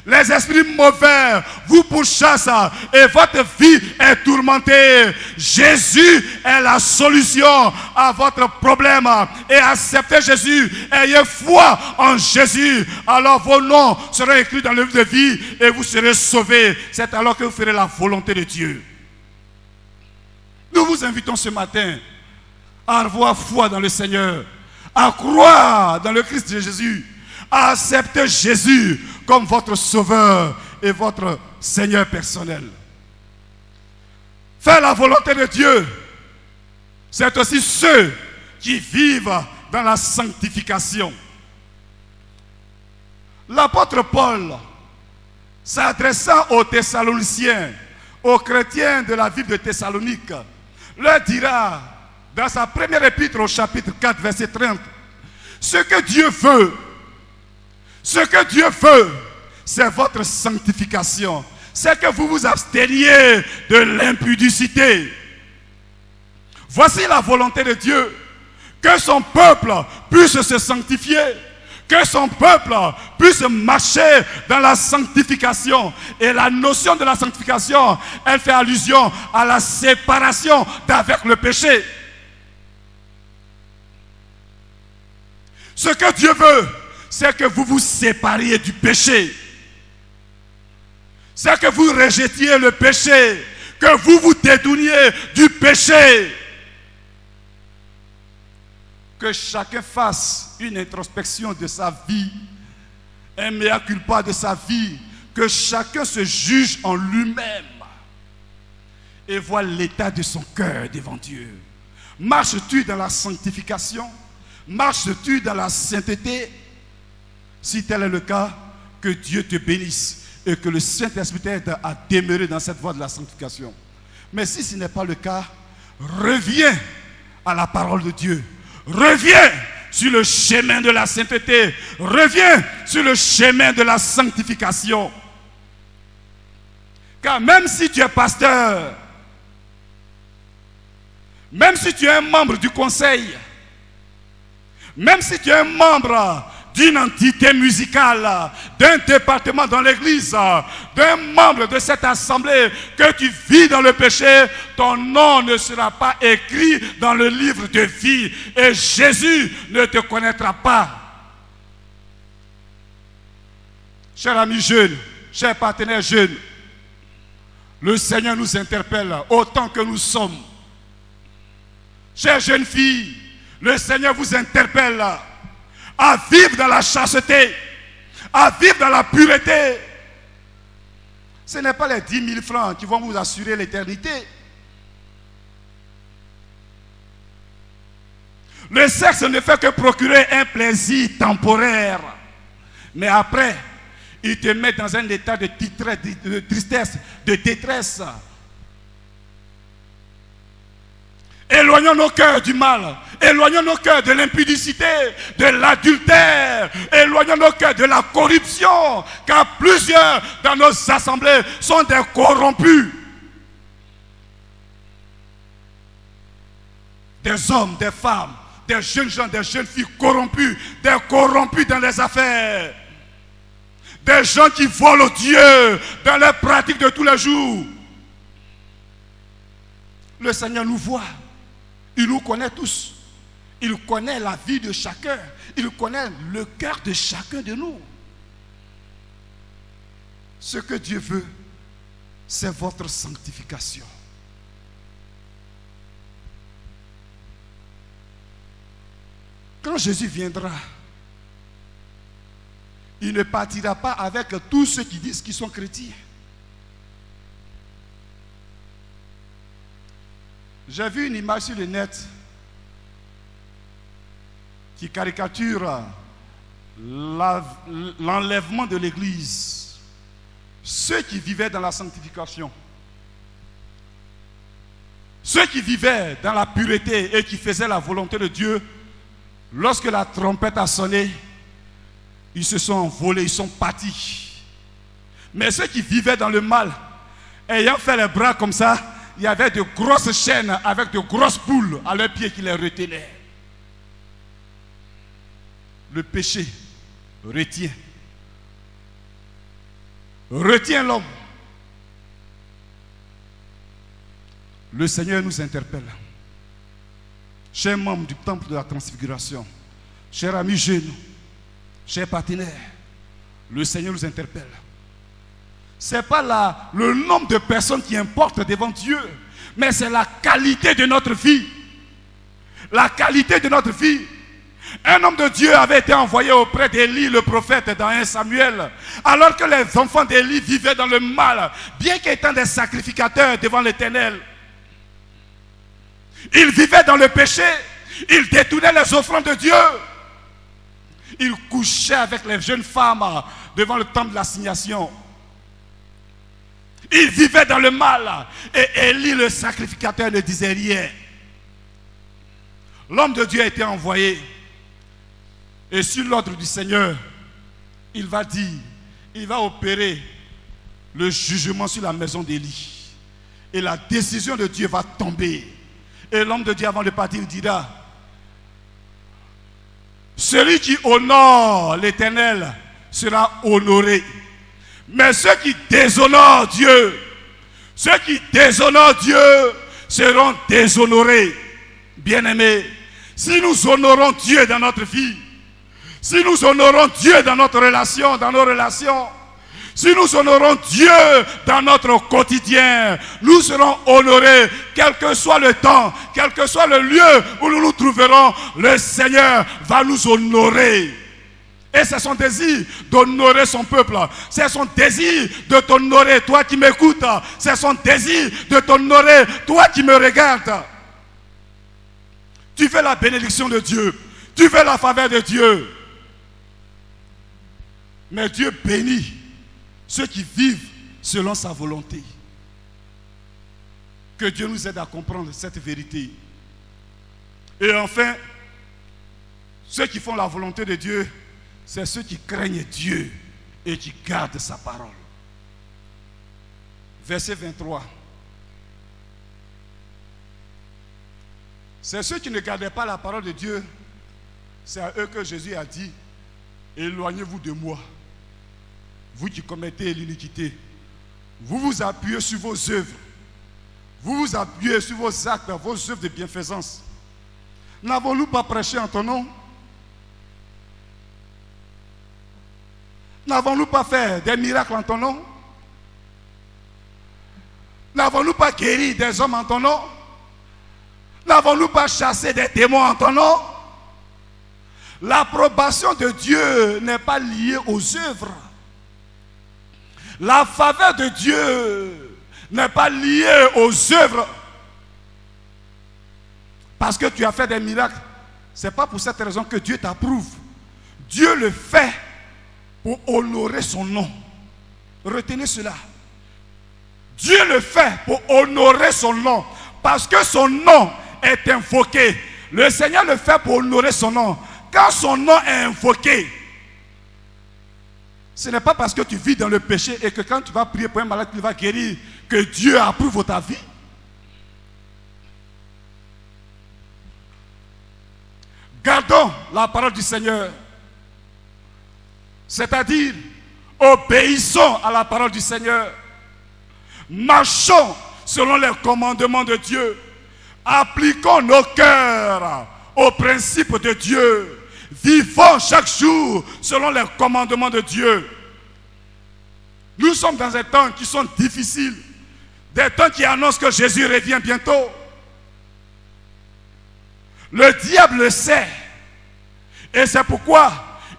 Les esprits mauvais vous pourchassent et votre vie est tourmentée. Jésus est la solution à votre problème. Et acceptez Jésus, ayez foi en Jésus. Alors vos noms seront écrits dans le livre de vie et vous serez sauvés. C'est alors que vous ferez la volonté de Dieu. Nous vous invitons ce matin à avoir foi dans le Seigneur, à croire dans le Christ de Jésus, à accepter Jésus comme votre sauveur et votre Seigneur personnel. Faire la volonté de Dieu, c'est aussi ceux qui vivent dans la sanctification. L'apôtre Paul, s'adressant aux Thessaloniciens, aux chrétiens de la ville de Thessalonique, leur dira, dans sa première épître au chapitre 4, verset 30, ce que Dieu veut, c'est votre sanctification. C'est que vous vous absteniez de l'impudicité. Voici la volonté de Dieu, que son peuple puisse se sanctifier, que son peuple puisse marcher dans la sanctification. Et la notion de la sanctification, elle fait allusion à la séparation d'avec le péché. Ce que Dieu veut, c'est que vous vous sépariez du péché. C'est que vous rejetiez le péché, que vous vous détourniez du péché. Que chacun fasse une introspection de sa vie, un mea culpa de sa vie, que chacun se juge en lui-même et voit l'état de son cœur devant Dieu. Marches-tu dans la sanctification? Marches-tu dans la sainteté? Si tel est le cas, que Dieu te bénisse et que le Saint-Esprit t'aide à demeurer dans cette voie de la sanctification. Mais si ce n'est pas le cas, reviens à la parole de Dieu. Reviens sur le chemin de la sainteté. Reviens sur le chemin de la sanctification. Car même si tu es pasteur, même si tu es un membre du conseil, même si tu es un membre d'une entité musicale, d'un département dans l'église, d'un membre de cette assemblée, que tu vis dans le péché, ton nom ne sera pas écrit dans le livre de vie et Jésus ne te connaîtra pas. Chers amis jeunes, chers partenaires jeunes, le Seigneur nous interpelle autant que nous sommes. Chères jeunes filles, le Seigneur vous interpelle à vivre dans la chasteté, à vivre dans la pureté. Ce n'est pas les 10 000 francs qui vont vous assurer l'éternité. Le sexe ne fait que procurer un plaisir temporaire. Mais après, il te met dans un état de tristesse, de détresse. Éloignons nos cœurs du mal. Éloignons nos cœurs de l'impudicité, de l'adultère. Éloignons nos cœurs de la corruption. Car plusieurs dans nos assemblées sont des corrompus. Des hommes, des femmes, des jeunes gens, des jeunes filles corrompus, des corrompus dans les affaires. Des gens qui volent Dieu dans leurs pratiques de tous les jours. Le Seigneur nous voit. Il nous connaît tous. Il connaît la vie de chacun. Il connaît le cœur de chacun de nous. Ce que Dieu veut, c'est votre sanctification. Quand Jésus viendra, il ne partira pas avec tous ceux qui disent qu'ils sont chrétiens. J'ai vu une image sur le net qui caricature l'enlèvement de l'Église. Ceux qui vivaient dans la sanctification, ceux qui vivaient dans la pureté et qui faisaient la volonté de Dieu, lorsque la trompette a sonné, ils se sont envolés, ils sont partis. Mais ceux qui vivaient dans le mal, ayant fait les bras comme ça, il y avait de grosses chaînes avec de grosses boules à leurs pieds qui les retenaient. Le péché retient l'homme. Le Seigneur nous interpelle. Chers membres du temple de la transfiguration, chers amis jeunes, chers partenaires, le Seigneur nous interpelle. Ce n'est pas le nombre de personnes qui importe devant Dieu, mais c'est la qualité de notre vie. La qualité de notre vie. Un homme de Dieu avait été envoyé auprès d'Élie, le prophète, dans 1 Samuel, alors que les enfants d'Élie vivaient dans le mal, bien qu'étant des sacrificateurs devant l'Éternel. Ils vivaient dans le péché, ils détournaient les offrandes de Dieu. Ils couchaient avec les jeunes femmes devant le temple de l'assignation. Ils vivaient dans le mal. Et Élie, le sacrificateur, ne disait rien. L'homme de Dieu a été envoyé. Et sur l'ordre du Seigneur, il va opérer le jugement sur la maison d'Élie. Et la décision de Dieu va tomber. Et l'homme de Dieu, avant de partir, dira: celui qui honore l'Éternel sera honoré. Mais ceux qui déshonorent Dieu, seront déshonorés. Bien-aimés, si nous honorons Dieu dans notre vie, si nous honorons Dieu dans notre relation, dans nos relations, si nous honorons Dieu dans notre quotidien, nous serons honorés, quel que soit le temps, quel que soit le lieu où nous nous trouverons, le Seigneur va nous honorer. Et c'est son désir d'honorer son peuple. C'est son désir de t'honorer, toi qui m'écoutes. C'est son désir de t'honorer, toi qui me regardes. Tu veux la bénédiction de Dieu. Tu veux la faveur de Dieu. Mais Dieu bénit ceux qui vivent selon sa volonté. Que Dieu nous aide à comprendre cette vérité. Et enfin, ceux qui font la volonté de Dieu, c'est ceux qui craignent Dieu et qui gardent sa parole. Verset 23. C'est ceux qui ne gardaient pas la parole de Dieu, c'est à eux que Jésus a dit: éloignez-vous de moi, vous qui commettez l'iniquité. Vous vous appuyez sur vos œuvres. Vous vous appuyez sur vos actes, vos œuvres de bienfaisance. N'avons-nous pas prêché en ton nom? N'avons-nous pas fait des miracles en ton nom? N'avons-nous pas guéri des hommes en ton nom? N'avons-nous pas chassé des démons en ton nom? L'approbation de Dieu n'est pas liée aux œuvres. La faveur de Dieu n'est pas liée aux œuvres. Parce que tu as fait des miracles, ce n'est pas pour cette raison que Dieu t'approuve. Dieu le fait pour honorer son nom. Retenez cela. Dieu le fait pour honorer son nom. Parce que son nom est invoqué. Le Seigneur le fait pour honorer son nom. Quand son nom est invoqué, ce n'est pas parce que tu vis dans le péché et que quand tu vas prier pour un malade, tu vas guérir, que Dieu approuve ta vie. Gardons la parole du Seigneur. C'est-à-dire, obéissons à la parole du Seigneur. Marchons selon les commandements de Dieu. Appliquons nos cœurs aux principes de Dieu. Vivons chaque jour selon les commandements de Dieu. Nous sommes dans des temps qui sont difficiles. Des temps qui annoncent que Jésus revient bientôt. Le diable le sait. Et c'est pourquoi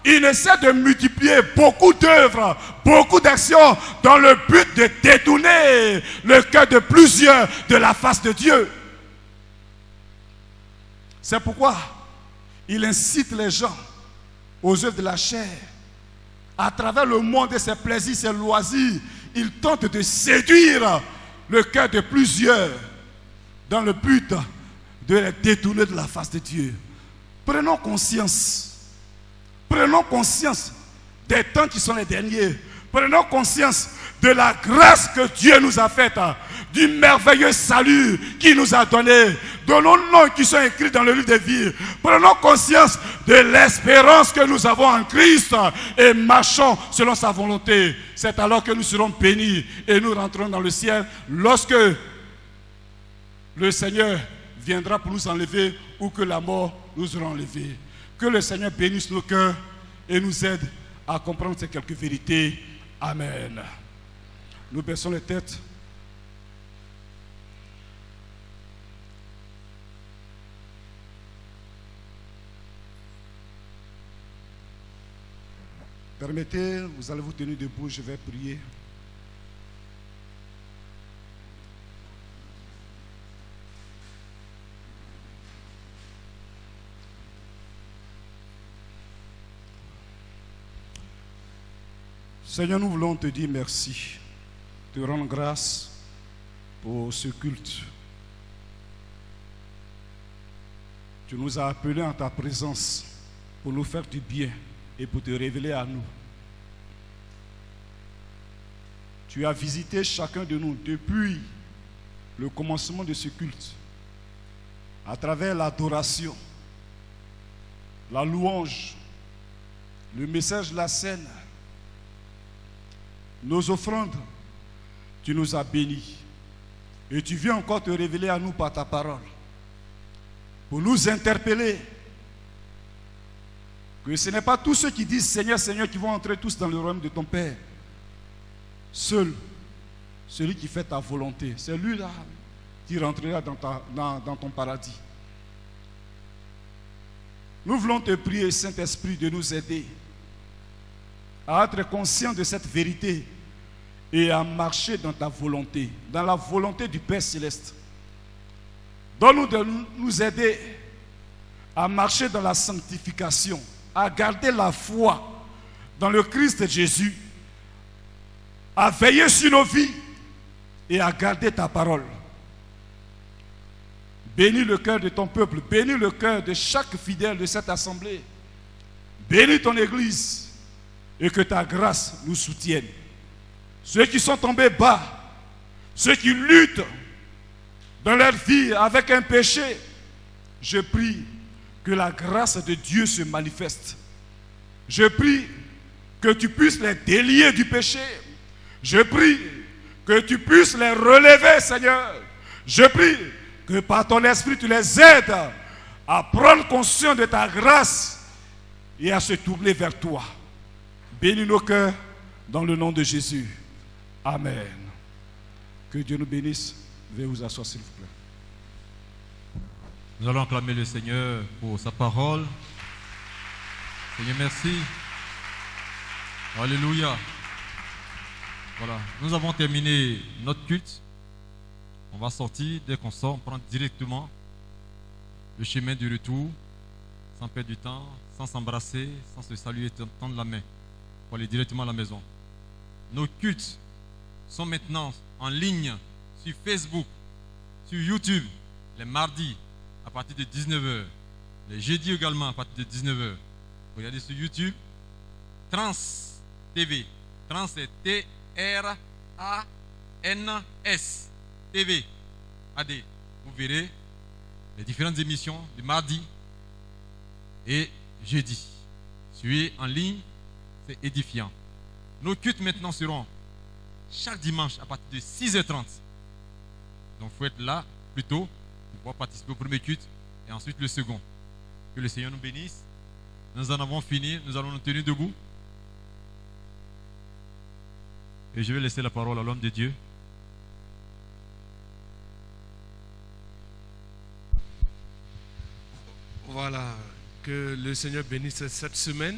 il essaie de multiplier beaucoup d'œuvres, beaucoup d'actions dans le but de détourner le cœur de plusieurs de la face de Dieu. C'est pourquoi il incite les gens aux œuvres de la chair. À travers le monde et ses plaisirs, ses loisirs, il tente de séduire le cœur de plusieurs dans le but de les détourner de la face de Dieu. Prenons conscience des temps qui sont les derniers. Prenons conscience de la grâce que Dieu nous a faite, du merveilleux salut qu'il nous a donné, de nos noms qui sont écrits dans le livre de vie. Prenons conscience de l'espérance que nous avons en Christ et marchons selon sa volonté. C'est alors que nous serons bénis et nous rentrons dans le ciel lorsque le Seigneur viendra pour nous enlever ou que la mort nous aura enlevés. Que le Seigneur bénisse nos cœurs et nous aide à comprendre ces quelques vérités. Amen. Nous baissons les têtes. Permettez, vous allez vous tenir debout, je vais prier. Seigneur, nous voulons te dire merci, te rendre grâce pour ce culte. Tu nous as appelés en ta présence pour nous faire du bien et pour te révéler à nous. Tu as visité chacun de nous depuis le commencement de ce culte, à travers l'adoration, la louange, le message de la scène, nos offrandes. Tu nous as bénis et tu viens encore te révéler à nous par ta parole pour nous interpeller que ce n'est pas tous ceux qui disent Seigneur, Seigneur qui vont entrer tous dans le royaume de ton Père. Seul celui qui fait ta volonté, c'est lui-là qui rentrera dans ton paradis. Nous voulons te prier, Saint-Esprit, de nous aider à être conscients de cette vérité et à marcher dans ta volonté, dans la volonté du Père Céleste. Donne-nous de nous aider à marcher dans la sanctification, à garder la foi dans le Christ Jésus, à veiller sur nos vies et à garder ta parole. Bénis le cœur de ton peuple, bénis le cœur de chaque fidèle de cette assemblée. Bénis ton Église et que ta grâce nous soutienne. Ceux qui sont tombés bas, ceux qui luttent dans leur vie avec un péché, je prie que la grâce de Dieu se manifeste. Je prie que tu puisses les délier du péché. Je prie que tu puisses les relever, Seigneur. Je prie que par ton esprit tu les aides à prendre conscience de ta grâce et à se tourner vers toi. Bénis nos cœurs dans le nom de Jésus. Amen. Que Dieu nous bénisse. Veuillez vous asseoir, s'il vous plaît. Nous allons acclamer le Seigneur pour sa parole. Seigneur, merci. Alléluia. Voilà, nous avons terminé notre culte. On va sortir, dès qu'on sort, on prend directement le chemin du retour, sans perdre du temps, sans s'embrasser, sans se saluer, tendre la main, pour aller directement à la maison. Nos cultes sont maintenant en ligne sur Facebook, sur YouTube, les mardis à partir de 19h, les jeudis également à partir de 19h. Regardez sur YouTube, Trans TV. Trans c'est T-R-A-N-S TV AD. Vous verrez les différentes émissions du mardi et jeudi. Suivez en ligne, c'est édifiant. Nos cultes maintenant seront chaque dimanche à partir de 6h30. Donc il faut être là plus tôt pour pouvoir participer au premier culte et ensuite le second. Que le Seigneur nous bénisse. Nous en avons fini, nous allons nous tenir debout. Et je vais laisser la parole à l'homme de Dieu. Voilà, que le Seigneur bénisse cette semaine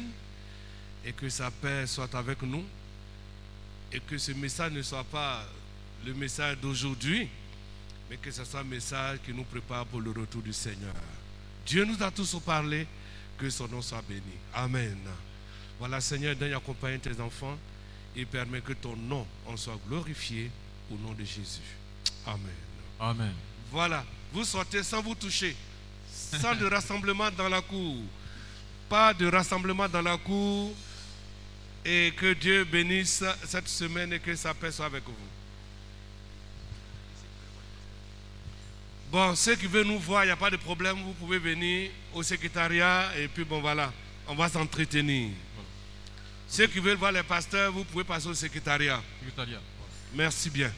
et que sa paix soit avec nous et que ce message ne soit pas le message d'aujourd'hui, mais que ce soit un message qui nous prépare pour le retour du Seigneur. Dieu nous a tous parlé, que son nom soit béni. Amen. Voilà, Seigneur, donne accompagner tes enfants et permet que ton nom en soit glorifié au nom de Jésus. Amen. Amen. Voilà, vous sortez sans vous toucher, sans de rassemblement dans la cour. Pas de rassemblement dans la cour. Et que Dieu bénisse cette semaine et que sa paix soit avec vous. Bon, ceux qui veulent nous voir, il n'y a pas de problème, vous pouvez venir au secrétariat et puis bon voilà, on va s'entretenir. Ceux qui veulent voir les pasteurs, vous pouvez passer au secrétariat. Merci bien.